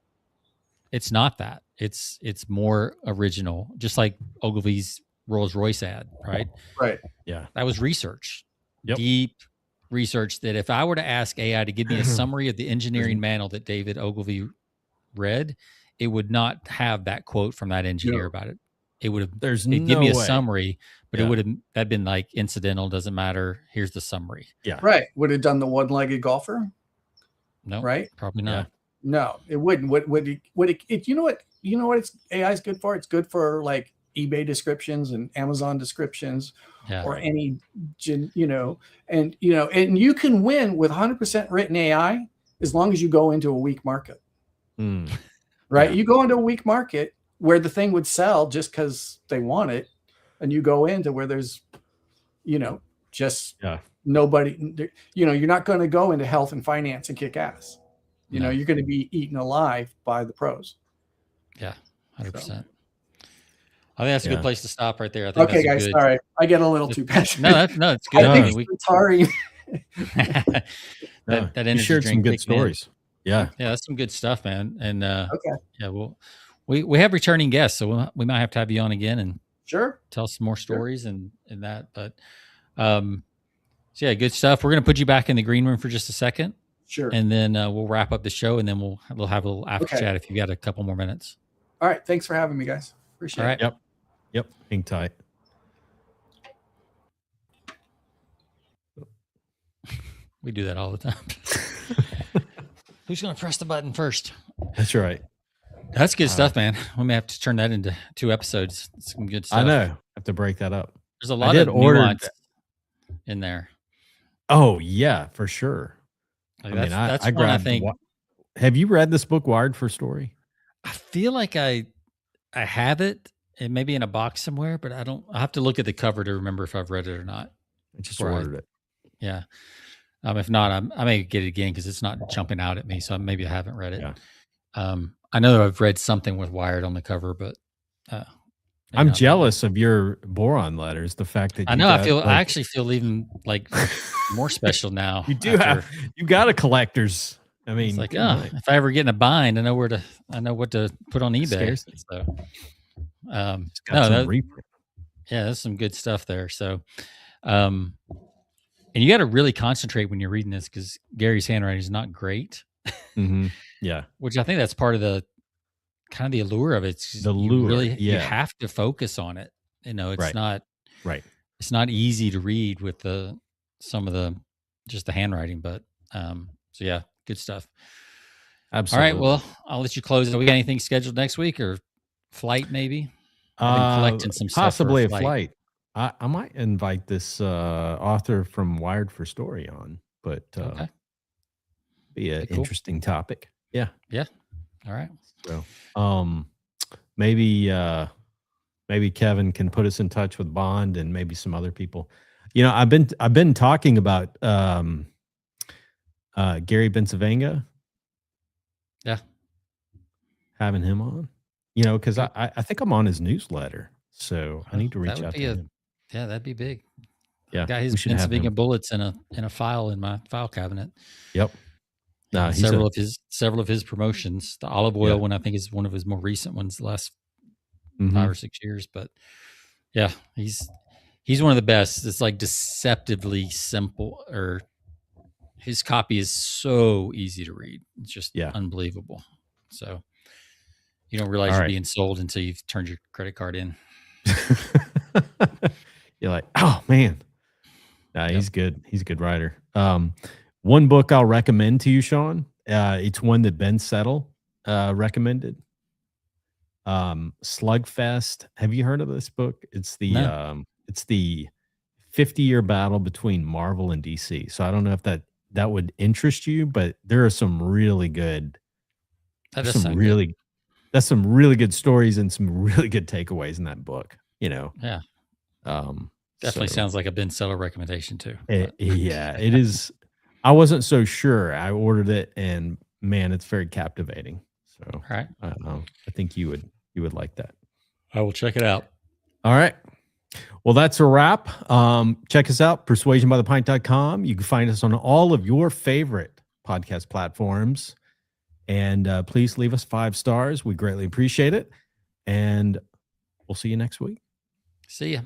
it's not that. It's more original, just like Ogilvy's Rolls Royce ad, right? Right. Yeah. That was research, deep research, that if I were to ask AI to give me a summary of the engineering manual that David Ogilvy read, it would not have that quote from that engineer about it. It would have, it'd give me a summary, but it would have, that'd been like incidental, doesn't matter. Here's the summary. Yeah. Right. Would have done the one-legged golfer? No. Right. Probably not. Yeah. No, it wouldn't. You know what it's AI is good for? It's good for like eBay descriptions and Amazon descriptions, or any, and you can win with 100% written AI as long as you go into a weak market. Right. You go into a weak market where the thing would sell just because they want it, and you go into where there's, just nobody, you're not going to go into health and finance and kick ass. You're going to be eaten alive by the pros. Yeah, 100%. So. I think that's a good place to stop right there. I think okay, guys. Sorry, I get a little too passionate. No, it's good. I think sorry. that you shared some good stories. Yeah, that's some good stuff, man. And we have returning guests, so we might have to have you on again and tell some more stories and that. But so yeah, good stuff. We're gonna put you back in the green room for just a second. Sure. And then we'll wrap up the show, and then we'll have a little after chat if you got a couple more minutes. All right. Thanks for having me, guys. Appreciate it. Yep. Hang tight. We do that all the time. Who's going to press the button first? That's right. That's good stuff, man. We may have to turn that into 2 episodes. It's some good stuff. I know. I have to break that up. There's a lot of nuance in there. Oh, yeah, for sure. Like that's one I think. Have you read this book, Wired for Story? I feel like I have it. It may be in a box somewhere, but I have to look at the cover to remember if I've read it or not. I just ordered it. Yeah. If not, I may get it again because it's not jumping out at me. So maybe I haven't read it. Yeah. I know I've read something with Wired on the cover, but I'm jealous of your boron letters. The fact that I know, I actually feel even like more special now. You got a collector's. I mean, it's like, if I ever get in a bind, I know what to put on eBay. So, there's some good stuff there. So, and you got to really concentrate when you're reading this because Gary's handwriting is not great. Yeah, which I think that's part of the kind of the allure of it. It's the lure. You have to focus on it. It's not right. It's not easy to read with some of the handwriting, but so yeah, good stuff. Absolutely. All right, well, I'll let you close. We got anything scheduled next week or flight maybe? I've been collecting some stuff. Possibly a flight. I might invite this author from Wired for Story on, but be an interesting topic. Yeah. Yeah. All right. So, maybe Kevin can put us in touch with Bond and maybe some other people. I've been talking about Gary Bencivenga. Yeah. Having him on, because I think I'm on his newsletter, so I need to reach out to him. Yeah, that'd be big. Yeah, got his Bencivenga bullets in a file in my file cabinet. Yep. No, several of his promotions. The olive oil one I think is one of his more recent ones, the last 5 or 6 years. But yeah, he's one of the best. It's like deceptively simple, or his copy is so easy to read. It's just unbelievable. So you don't realize you're being sold until you've turned your credit card in. You're like, oh man. He's good. He's a good writer. One book I'll recommend to you, Sean. It's one that Ben Settle recommended. Slugfest. Have you heard of this book? It's the No. it's the 50-year battle between Marvel and DC. So I don't know if that would interest you, but there are some really good That does sound good. That's some really good stories and some really good takeaways in that book, Yeah. Definitely sounds like a bestseller recommendation too. Yeah, it is. I wasn't so sure. I ordered it, and man, it's very captivating. So, all right. I think you would like that. I will check it out. All right. Well, that's a wrap. Check us out, persuasionbythepint.com. You can find us on all of your favorite podcast platforms. And please leave us 5 stars. We greatly appreciate it. And we'll see you next week. See ya.